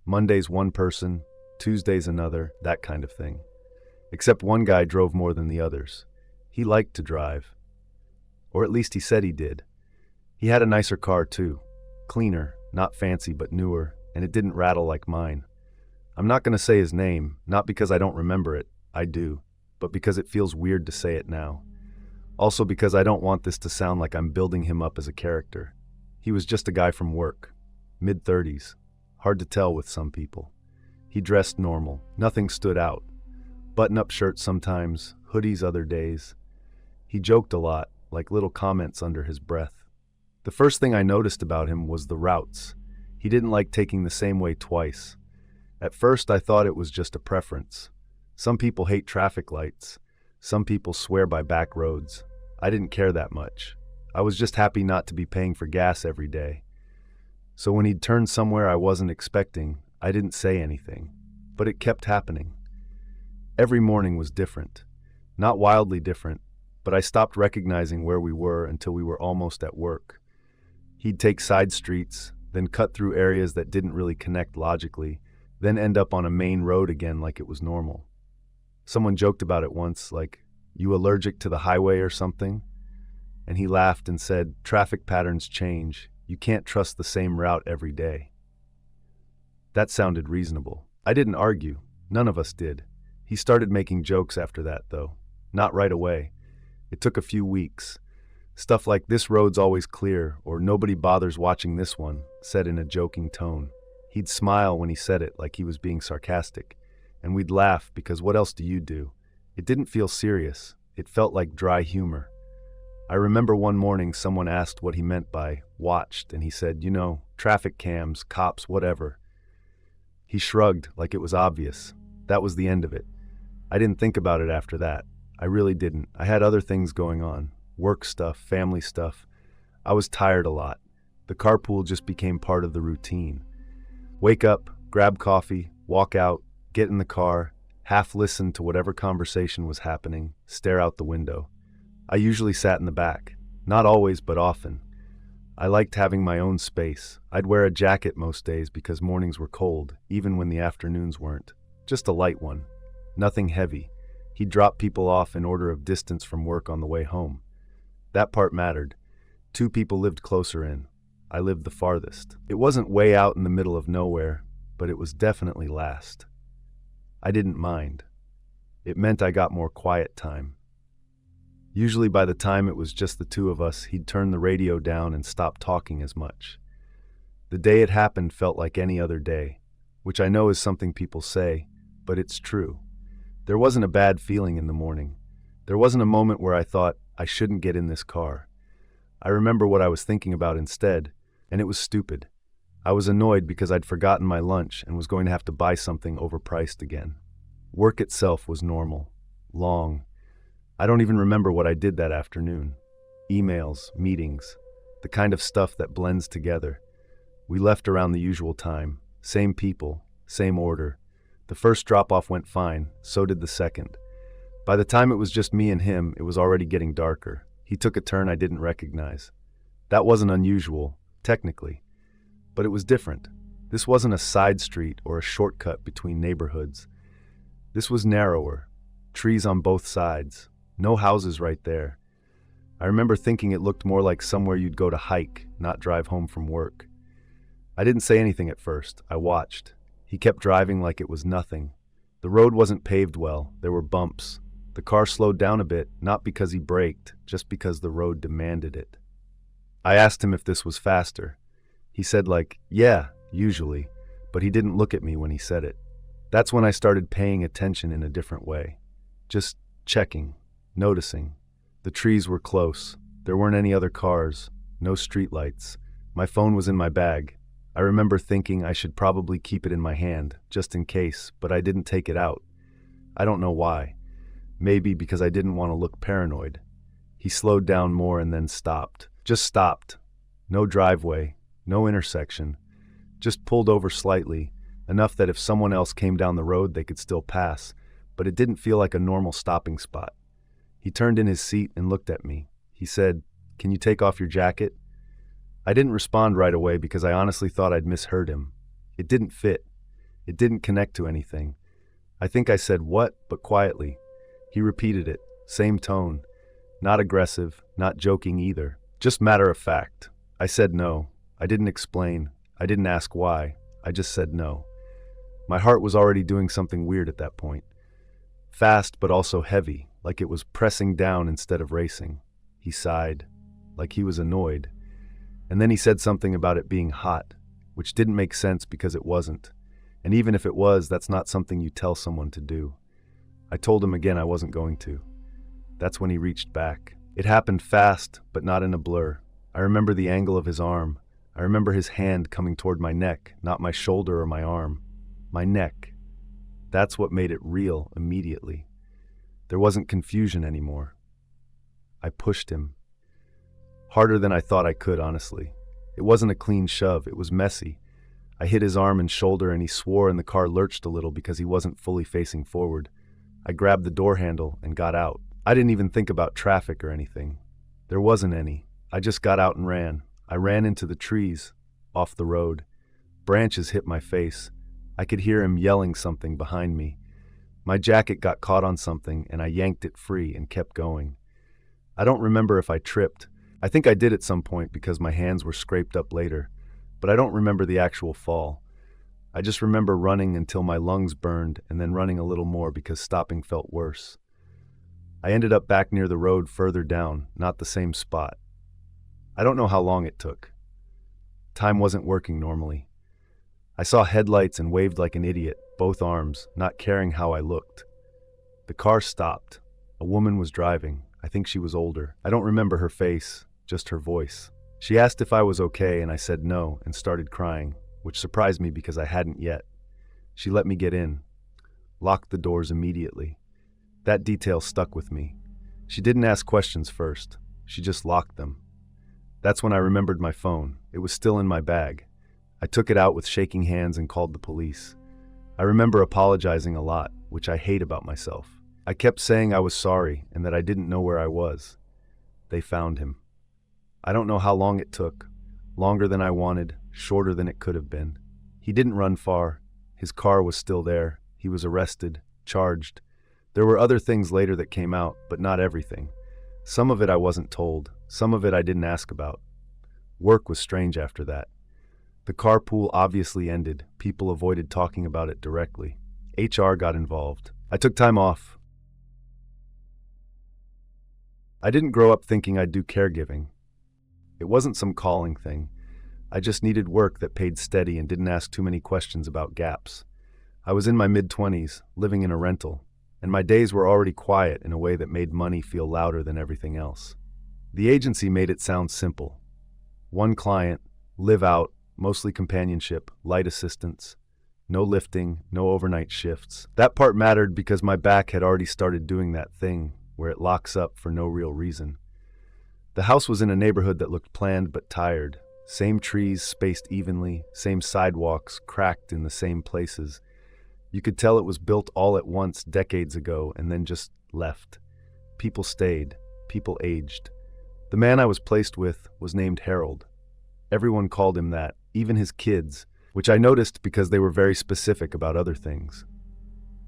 Mondays one person, Tuesdays another, that kind of thing. Except one guy drove more than the others. He liked to drive. Or at least he said he did. He had a nicer car too. Cleaner, not fancy but newer, and it didn't rattle like mine. I'm not going to say his name, not because I don't remember it, I do, but because it feels weird to say it now. Also because I don't want this to sound like I'm building him up as a character. He was just a guy from work, mid-30s, hard to tell with some people. He dressed normal, nothing stood out. Button-up shirts sometimes, hoodies other days. He joked a lot, like little comments under his breath. The first thing I noticed about him was the routes. He didn't like taking the same way twice. At first I thought it was just a preference. Some people hate traffic lights. Some people swear by back roads. I didn't care that much. I was just happy not to be paying for gas every day. So when he'd turn somewhere I wasn't expecting, I didn't say anything. But it kept happening. Every morning was different. Not wildly different, but I stopped recognizing where we were until we were almost at work. He'd take side streets, then cut through areas that didn't really connect logically, then end up on a main road again like it was normal. Someone joked about it once, like, "You allergic to the highway or something?" And he laughed and said, "Traffic patterns change. You can't trust the same route every day." That sounded reasonable. I didn't argue. None of us did. He started making jokes after that, though. Not right away. It took a few weeks. Stuff like, "This road's always clear," or "Nobody bothers watching this one," said in a joking tone. He'd smile when he said it like he was being sarcastic. And we'd laugh because what else do you do? It didn't feel serious. It felt like dry humor. I remember one morning someone asked what he meant by watched, and he said, traffic cams, cops, whatever. He shrugged like it was obvious. That was the end of it. I didn't think about it after that. I really didn't. I had other things going on. Work stuff, family stuff. I was tired a lot. The carpool just became part of the routine. Wake up, grab coffee, walk out, get in the car, half listen to whatever conversation was happening, stare out the window. I usually sat in the back. Not always, but often. I liked having my own space. I'd wear a jacket most days because mornings were cold, even when the afternoons weren't. Just a light one. Nothing heavy. He'd drop people off in order of distance from work on the way home. That part mattered. 2 people lived closer in. I lived the farthest. It wasn't way out in the middle of nowhere, but it was definitely last. I didn't mind. It meant I got more quiet time. Usually by the time it was just the 2 of us, he'd turn the radio down and stop talking as much. The day it happened felt like any other day, which I know is something people say, but it's true. There wasn't a bad feeling in the morning. There wasn't a moment where I thought, I shouldn't get in this car. I remember what I was thinking about instead, and it was stupid. I was annoyed because I'd forgotten my lunch and was going to have to buy something overpriced again. Work itself was normal, long. I don't even remember what I did that afternoon. Emails, meetings, the kind of stuff that blends together. We left around the usual time, same people, same order. The first drop-off went fine, so did the second. By the time it was just me and him, it was already getting darker. He took a turn I didn't recognize. That wasn't unusual, technically. But it was different. This wasn't a side street or a shortcut between neighborhoods. This was narrower, trees on both sides, no houses right there. I remember thinking it looked more like somewhere you'd go to hike, not drive home from work. I didn't say anything at first. I watched. He kept driving like it was nothing. The road wasn't paved well. There were bumps. The car slowed down a bit, not because he braked, just because the road demanded it. I asked him if this was faster. He said yeah, usually, but he didn't look at me when he said it. That's when I started paying attention in a different way. Just checking, noticing. The trees were close. There weren't any other cars, no streetlights. My phone was in my bag. I remember thinking I should probably keep it in my hand, just in case, but I didn't take it out. I don't know why. Maybe because I didn't want to look paranoid. He slowed down more and then stopped. Just stopped. No driveway, no intersection. Just pulled over slightly, enough that if someone else came down the road they could still pass, but it didn't feel like a normal stopping spot. He turned in his seat and looked at me. He said, "Can you take off your jacket?" I didn't respond right away because I honestly thought I'd misheard him. It didn't fit. It didn't connect to anything. I think I said, "What?" but quietly. He repeated it, same tone. Not aggressive, not joking either. Just matter of fact. I said no. I didn't explain. I didn't ask why. I just said no. My heart was already doing something weird at that point. Fast but also heavy, like it was pressing down instead of racing. He sighed, like he was annoyed. And then he said something about it being hot, which didn't make sense because it wasn't. And even if it was, that's not something you tell someone to do. I told him again I wasn't going to. That's when he reached back. It happened fast, but not in a blur. I remember the angle of his arm. I remember his hand coming toward my neck, not my shoulder or my arm. My neck. That's what made it real immediately. There wasn't confusion anymore. I pushed him. Harder than I thought I could, honestly. It wasn't a clean shove, it was messy. I hit his arm and shoulder and he swore, and the car lurched a little because he wasn't fully facing forward. I grabbed the door handle and got out. I didn't even think about traffic or anything. There wasn't any. I just got out and ran. I ran into the trees, off the road. Branches hit my face. I could hear him yelling something behind me. My jacket got caught on something and I yanked it free and kept going. I don't remember if I tripped. I think I did at some point because my hands were scraped up later, but I don't remember the actual fall. I just remember running until my lungs burned and then running a little more because stopping felt worse. I ended up back near the road further down, not the same spot. I don't know how long it took. Time wasn't working normally. I saw headlights and waved like an idiot, both arms, not caring how I looked. The car stopped. A woman was driving. I think she was older. I don't remember her face, just her voice. She asked if I was okay and I said no and started crying, which surprised me because I hadn't yet. She let me get in, locked the doors immediately. That detail stuck with me. She didn't ask questions first. She just locked them. That's when I remembered my phone. It was still in my bag. I took it out with shaking hands and called the police. I remember apologizing a lot, which I hate about myself. I kept saying I was sorry and that I didn't know where I was. They found him. I don't know how long it took. Longer than I wanted, shorter than it could have been. He didn't run far. His car was still there. He was arrested, charged. There were other things later that came out, but not everything. Some of it I wasn't told. Some of it I didn't ask about. Work was strange after that. The carpool obviously ended. People avoided talking about it directly. HR got involved. I took time off. I didn't grow up thinking I'd do caregiving. It wasn't some calling thing. I just needed work that paid steady and didn't ask too many questions about gaps. I was in my mid-20s, living in a rental, and my days were already quiet in a way that made money feel louder than everything else. The agency made it sound simple. One client, live out, mostly companionship, light assistance, no lifting, no overnight shifts. That part mattered because my back had already started doing that thing where it locks up for no real reason. The house was in a neighborhood that looked planned but tired. Same trees spaced evenly, same sidewalks cracked in the same places. You could tell it was built all at once decades ago and then just left. People stayed. People aged. The man I was placed with was named Harold. Everyone called him that, even his kids, which I noticed because they were very specific about other things.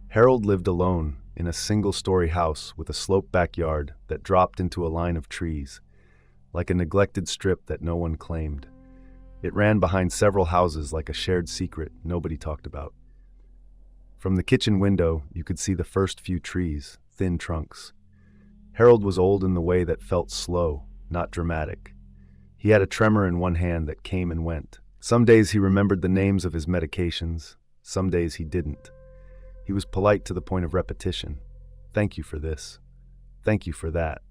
Harold lived alone. in a single-story house with a sloped backyard that dropped into a line of trees, like a neglected strip that no one claimed. It ran behind several houses like a shared secret nobody talked about. From the kitchen window, you could see the first few trees, thin trunks. Harold was old in the way that felt slow, not dramatic. He had a tremor in one hand that came and went. Some days he remembered the names of his medications, some days he didn't. He was polite to the point of repetition. Thank you for this. Thank you for that.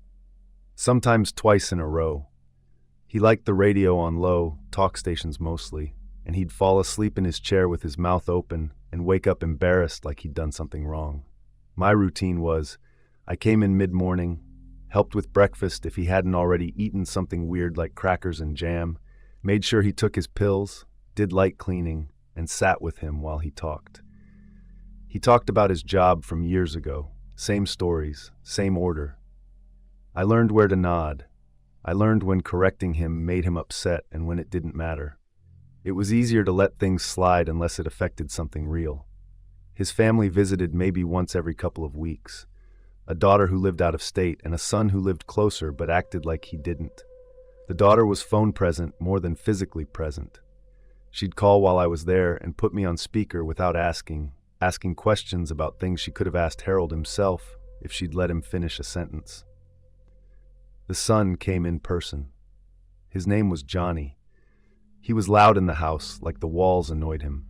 Sometimes twice in a row. He liked the radio on low, talk stations mostly, and he'd fall asleep in his chair with his mouth open and wake up embarrassed like he'd done something wrong. My routine was, I came in mid-morning, helped with breakfast if he hadn't already eaten something weird like crackers and jam, made sure he took his pills, did light cleaning, and sat with him while he talked. He talked about his job from years ago, same stories, same order. I learned where to nod. I learned when correcting him made him upset and when it didn't matter. It was easier to let things slide unless it affected something real. His family visited maybe once every couple of weeks. A daughter who lived out of state and a son who lived closer but acted like he didn't. The daughter was phone present more than physically present. She'd call while I was there and put me on speaker without asking questions about things she could have asked Harold himself if she'd let him finish a sentence. The son came in person. His name was Johnny. He was loud in the house, like the walls annoyed him.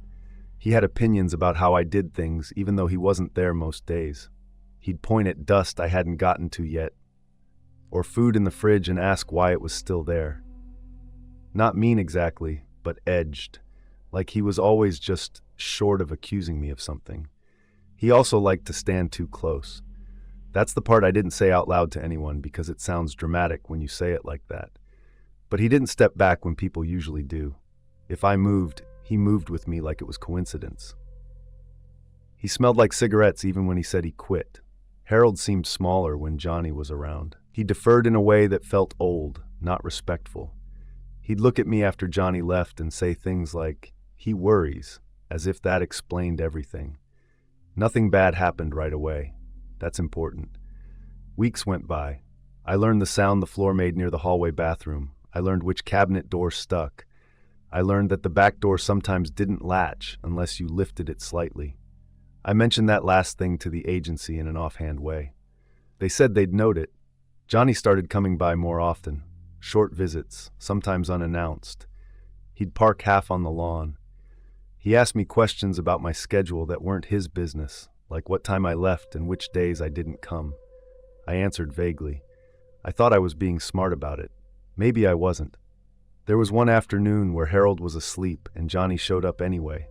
He had opinions about how I did things even though he wasn't there most days. He'd point at dust I hadn't gotten to yet, or food in the fridge and ask why it was still there. Not mean exactly, but edged, like he was always just short of accusing me of something. He also liked to stand too close. That's the part I didn't say out loud to anyone because it sounds dramatic when you say it like that. But he didn't step back when people usually do. If I moved, he moved with me like it was coincidence. He smelled like cigarettes even when he said he quit. Harold seemed smaller when Johnny was around. He deferred in a way that felt old, not respectful. He'd look at me after Johnny left and say things like, "He worries," as if that explained everything. Nothing bad happened right away. That's important. Weeks went by. I learned the sound the floor made near the hallway bathroom. I learned which cabinet door stuck. I learned that the back door sometimes didn't latch unless you lifted it slightly. I mentioned that last thing to the agency in an offhand way. They said they'd note it. Johnny started coming by more often. Short visits, sometimes unannounced. He'd park half on the lawn. He asked me questions about my schedule that weren't his business, like what time I left and which days I didn't come. I answered vaguely. I thought I was being smart about it. Maybe I wasn't. There was one afternoon where Harold was asleep and Johnny showed up anyway.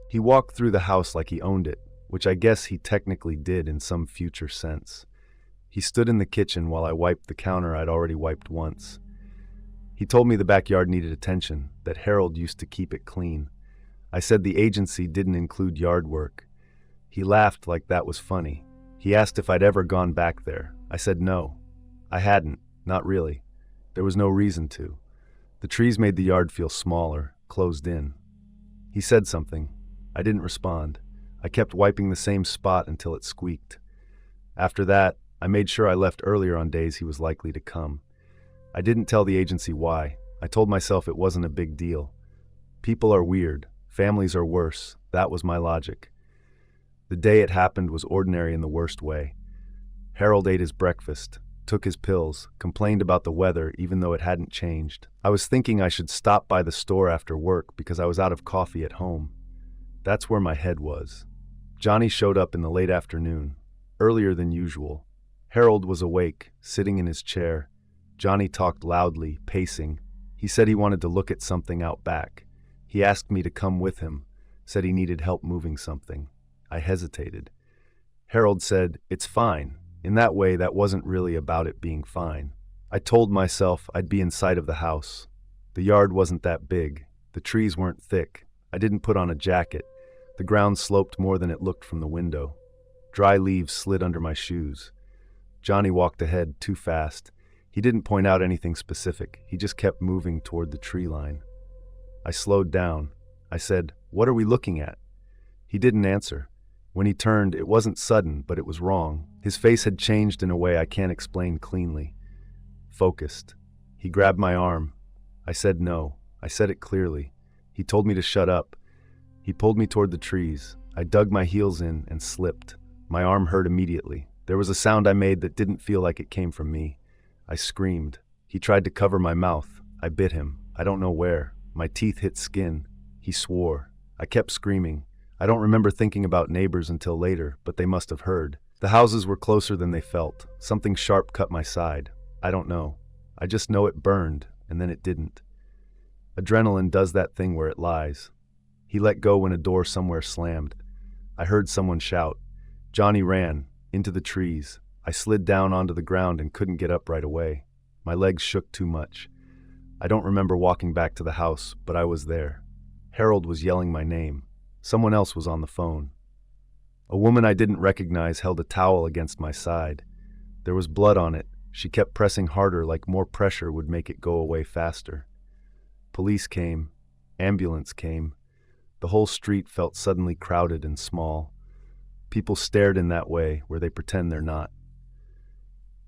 He walked through the house like he owned it, which I guess he technically did in some future sense. He stood in the kitchen while I wiped the counter I'd already wiped once. He told me the backyard needed attention, that Harold used to keep it clean. I said the agency didn't include yard work. He laughed like that was funny. He asked if I'd ever gone back there. I said no. I hadn't, not really. There was no reason to. The trees made the yard feel smaller, closed in. He said something. I didn't respond. I kept wiping the same spot until it squeaked. After that, I made sure I left earlier on days he was likely to come. I didn't tell the agency why. I told myself it wasn't a big deal. People are weird. Families are worse. That was my logic. The day it happened was ordinary in the worst way. Harold ate his breakfast, took his pills, complained about the weather even though it hadn't changed. I was thinking I should stop by the store after work because I was out of coffee at home. That's where my head was. Johnny showed up in the late afternoon, earlier than usual. Harold was awake, sitting in his chair. Johnny talked loudly, pacing. He said he wanted to look at something out back. He asked me to come with him, said he needed help moving something. I hesitated. Harold said, "It's fine." In that way, that wasn't really about it being fine. I told myself I'd be in sight of the house. The yard wasn't that big. The trees weren't thick. I didn't put on a jacket. The ground sloped more than it looked from the window. Dry leaves slid under my shoes. Johnny walked ahead too fast. He didn't point out anything specific. He just kept moving toward the tree line. I slowed down. I said, "What are we looking at?" He didn't answer. When he turned, it wasn't sudden, but it was wrong. His face had changed in a way I can't explain cleanly. Focused. He grabbed my arm. I said no. I said it clearly. He told me to shut up. He pulled me toward the trees. I dug my heels in and slipped. My arm hurt immediately. There was a sound I made that didn't feel like it came from me. I screamed. He tried to cover my mouth. I bit him. I don't know where. My teeth hit skin. He swore. I kept screaming. I don't remember thinking about neighbors until later, but they must have heard. The houses were closer than they felt. Something sharp cut my side. I don't know. I just know it burned, and then it didn't. Adrenaline does that thing where it lies. He let go when a door somewhere slammed. I heard someone shout. Johnny ran, into the trees. I slid down onto the ground and couldn't get up right away. My legs shook too much. I don't remember walking back to the house, but I was there. Harold was yelling my name. Someone else was on the phone. A woman I didn't recognize held a towel against my side. There was blood on it. She kept pressing harder, like more pressure would make it go away faster. Police came. Ambulance came. The whole street felt suddenly crowded and small. People stared in that way where they pretend they're not.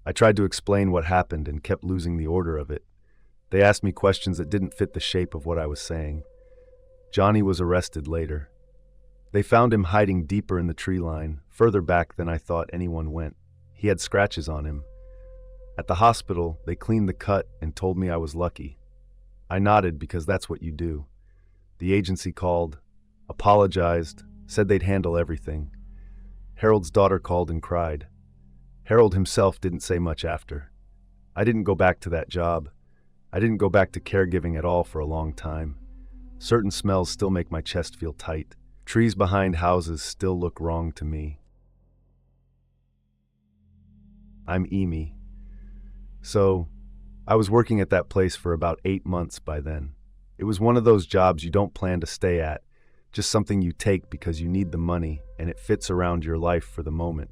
I tried to explain what happened and kept losing the order of it. They asked me questions that didn't fit the shape of what I was saying. Johnny was arrested later. They found him hiding deeper in the tree line, further back than I thought anyone went. He had scratches on him. At the hospital, they cleaned the cut and told me I was lucky. I nodded because that's what you do. The agency called, apologized, said they'd handle everything. Harold's daughter called and cried. Harold himself didn't say much after. I didn't go back to that job. I didn't go back to caregiving at all for a long time. Certain smells still make my chest feel tight. Trees behind houses still look wrong to me. I'm Amy. So, I was working at that place for about 8 months by then. It was one of those jobs you don't plan to stay at, just something you take because you need the money and it fits around your life for the moment.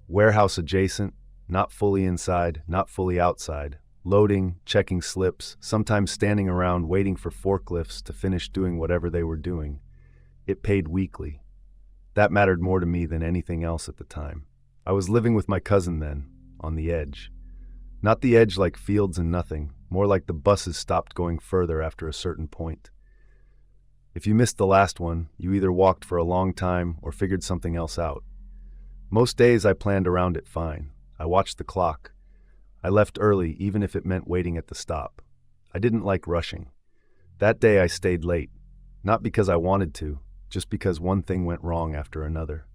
Warehouse adjacent, not fully inside, not fully outside. Loading, checking slips, sometimes standing around waiting for forklifts to finish doing whatever they were doing. It paid weekly. That mattered more to me than anything else at the time. I was living with my cousin then, on the edge. Not the edge like fields and nothing, more like the buses stopped going further after a certain point. If you missed the last one, you either walked for a long time or figured something else out. Most days I planned around it fine. I watched the clock. I left early even if it meant waiting at the stop. I didn't like rushing. That day I stayed late, not because I wanted to, just because one thing went wrong after another.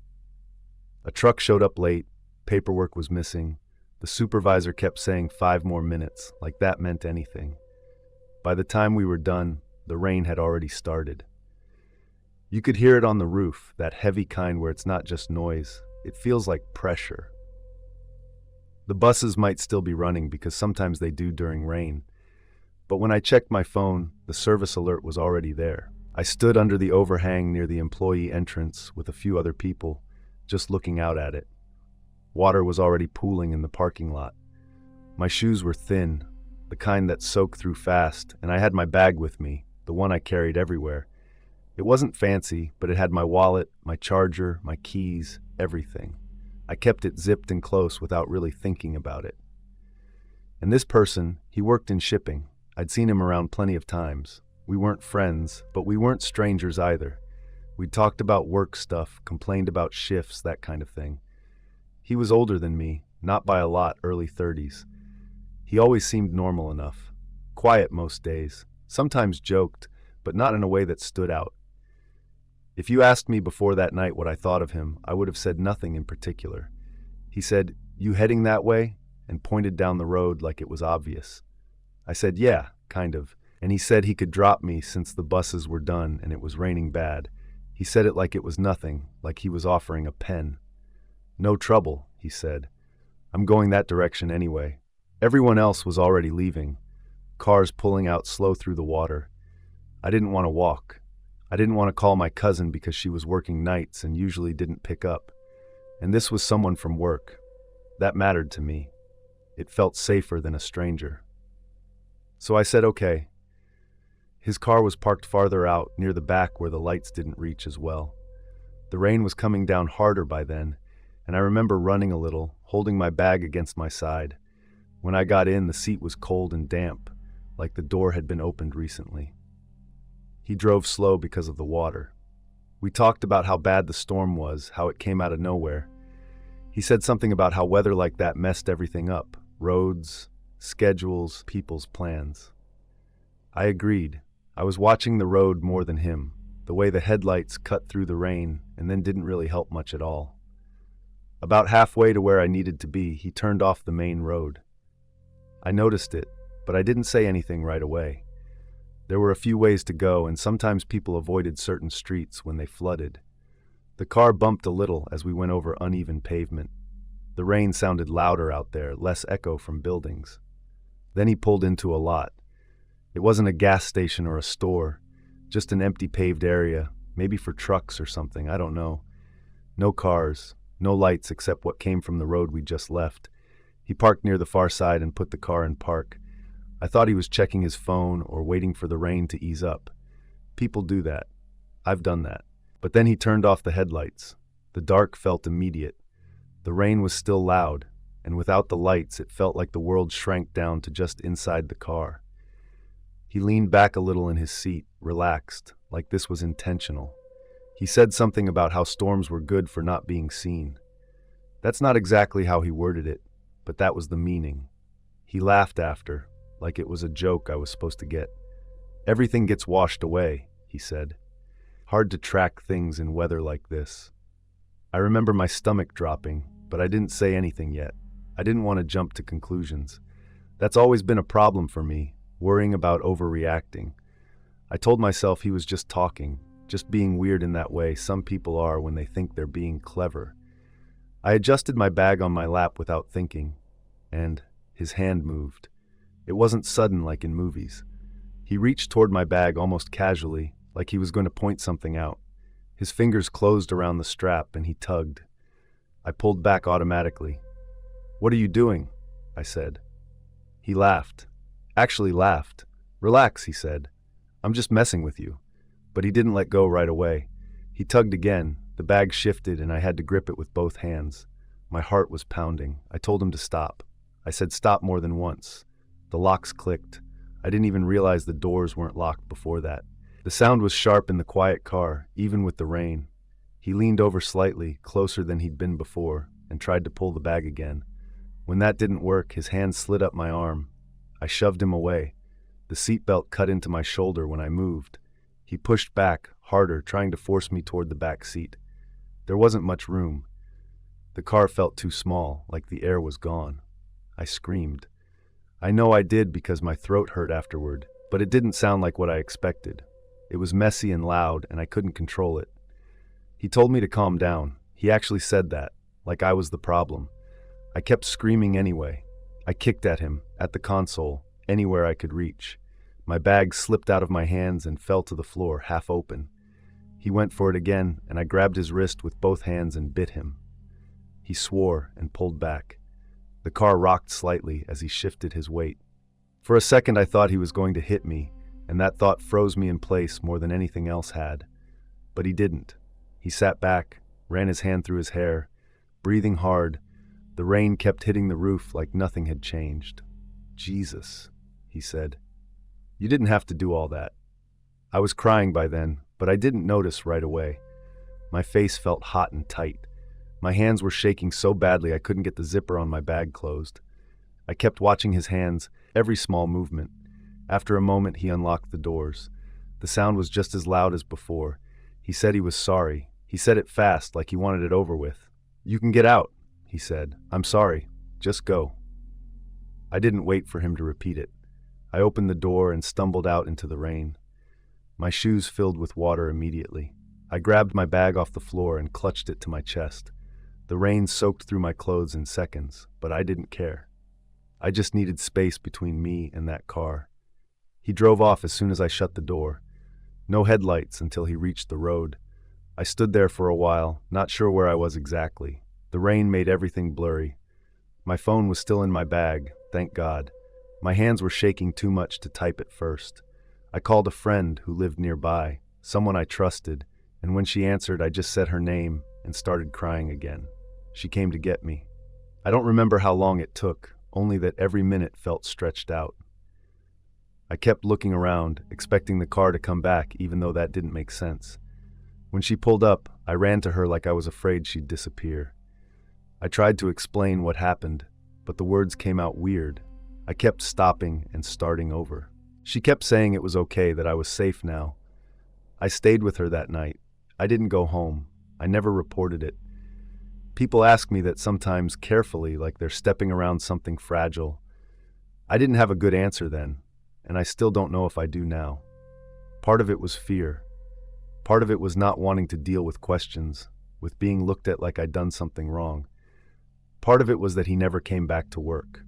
A truck showed up late, paperwork was missing. The supervisor kept saying 5 more minutes, like that meant anything. By the time we were done, the rain had already started. You could hear it on the roof, that heavy kind where it's not just noise, it feels like pressure. The buses might still be running because sometimes they do during rain. But when I checked my phone, the service alert was already there. I stood under the overhang near the employee entrance with a few other people, just looking out at it. Water was already pooling in the parking lot. My shoes were thin, the kind that soak through fast, and I had my bag with me, the one I carried everywhere. It wasn't fancy, but it had my wallet, my charger, my keys, everything. I kept it zipped and close without really thinking about it. And this person, he worked in shipping. I'd seen him around plenty of times. We weren't friends, but we weren't strangers either. We'd talked about work stuff, complained about shifts, that kind of thing. He was older than me, not by a lot, early 30s. He always seemed normal enough. Quiet most days, sometimes joked, but not in a way that stood out. If you asked me before that night what I thought of him, I would have said nothing in particular. He said, "You heading that way?" and pointed down the road like it was obvious. I said, "Yeah, kind of." And he said he could drop me since the buses were done and it was raining bad. He said it like it was nothing, like he was offering a pen. "No trouble," he said. "I'm going that direction anyway." Everyone else was already leaving, cars pulling out slow through the water. I didn't want to walk. I didn't want to call my cousin because she was working nights and usually didn't pick up. And this was someone from work. That mattered to me. It felt safer than a stranger. So I said okay. His car was parked farther out, near the back where the lights didn't reach as well. The rain was coming down harder by then, and I remember running a little, holding my bag against my side. When I got in, the seat was cold and damp, like the door had been opened recently. He drove slow because of the water. We talked about how bad the storm was, how it came out of nowhere. He said something about how weather like that messed everything up. Roads, schedules, people's plans. I agreed. I was watching the road more than him, the way the headlights cut through the rain and then didn't really help much at all. About halfway to where I needed to be, he turned off the main road. I noticed it, but I didn't say anything right away. There were a few ways to go, and sometimes people avoided certain streets when they flooded. The car bumped a little as we went over uneven pavement. The rain sounded louder out there, less echo from buildings. Then he pulled into a lot. It wasn't a gas station or a store, just an empty paved area, maybe for trucks or something, I don't know. No cars, no lights except what came from the road we just left. He parked near the far side and put the car in park. I thought he was checking his phone or waiting for the rain to ease up. People do that. I've done that. But then he turned off the headlights. The dark felt immediate. The rain was still loud, and without the lights, it felt like the world shrank down to just inside the car. He leaned back a little in his seat, relaxed, like this was intentional. He said something about how storms were good for not being seen. That's not exactly how he worded it, but that was the meaning. He laughed after, like it was a joke I was supposed to get. Everything gets washed away, he said. Hard to track things in weather like this. I remember my stomach dropping, but I didn't say anything yet. I didn't want to jump to conclusions. That's always been a problem for me, worrying about overreacting. I told myself he was just talking, just being weird in that way some people are when they think they're being clever. I adjusted my bag on my lap without thinking, and his hand moved. It wasn't sudden like in movies. He reached toward my bag almost casually, like he was going to point something out. His fingers closed around the strap and he tugged. I pulled back automatically. "What are you doing?" I said. He laughed. Actually laughed. "Relax," he said. "I'm just messing with you." But he didn't let go right away. He tugged again. The bag shifted and I had to grip it with both hands. My heart was pounding. I told him to stop. I said stop more than once. The locks clicked. I didn't even realize the doors weren't locked before that. The sound was sharp in the quiet car, even with the rain. He leaned over slightly, closer than he'd been before, and tried to pull the bag again. When that didn't work, his hand slid up my arm. I shoved him away. The seatbelt cut into my shoulder when I moved. He pushed back, harder, trying to force me toward the back seat. There wasn't much room. The car felt too small, like the air was gone. I screamed. I know I did because my throat hurt afterward, but it didn't sound like what I expected. It was messy and loud, and I couldn't control it. He told me to calm down. He actually said that, like I was the problem. I kept screaming anyway. I kicked at him, at the console, anywhere I could reach. My bag slipped out of my hands and fell to the floor, half open. He went for it again, and I grabbed his wrist with both hands and bit him. He swore and pulled back. The car rocked slightly as he shifted his weight. For a second I thought he was going to hit me, and that thought froze me in place more than anything else had. But he didn't. He sat back, ran his hand through his hair, breathing hard. The rain kept hitting the roof like nothing had changed. "Jesus," he said. "You didn't have to do all that." I was crying by then, but I didn't notice right away. My face felt hot and tight. My hands were shaking so badly I couldn't get the zipper on my bag closed. I kept watching his hands, every small movement. After a moment, he unlocked the doors. The sound was just as loud as before. He said he was sorry. He said it fast, like he wanted it over with. "You can get out," he said. "I'm sorry. Just go." I didn't wait for him to repeat it. I opened the door and stumbled out into the rain. My shoes filled with water immediately. I grabbed my bag off the floor and clutched it to my chest. The rain soaked through my clothes in seconds, but I didn't care. I just needed space between me and that car. He drove off as soon as I shut the door. No headlights until he reached the road. I stood there for a while, not sure where I was exactly. The rain made everything blurry. My phone was still in my bag, thank God. My hands were shaking too much to type at first. I called a friend who lived nearby, someone I trusted, and when she answered, I just said her name and started crying again. She came to get me. I don't remember how long it took, only that every minute felt stretched out. I kept looking around, expecting the car to come back, even though that didn't make sense. When she pulled up, I ran to her like I was afraid she'd disappear. I tried to explain what happened, but the words came out weird. I kept stopping and starting over. She kept saying it was okay, that I was safe now. I stayed with her that night. I didn't go home. I never reported it. People ask me that sometimes carefully, like they're stepping around something fragile. I didn't have a good answer then, and I still don't know if I do now. Part of it was fear. Part of it was not wanting to deal with questions, with being looked at like I'd done something wrong. Part of it was that he never came back to work.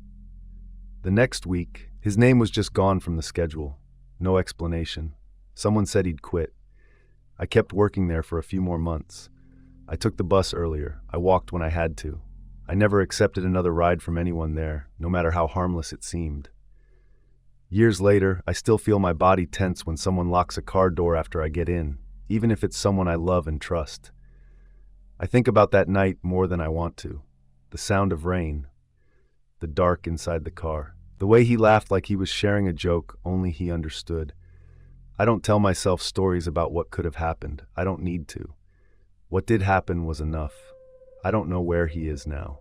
The next week, his name was just gone from the schedule. No explanation. Someone said he'd quit. I kept working there for a few more months. I took the bus earlier. I walked when I had to. I never accepted another ride from anyone there, no matter how harmless it seemed. Years later, I still feel my body tense when someone locks a car door after I get in, even if it's someone I love and trust. I think about that night more than I want to. The sound of rain. The dark inside the car. The way he laughed like he was sharing a joke only he understood. I don't tell myself stories about what could have happened. I don't need to. What did happen was enough. I don't know where he is now.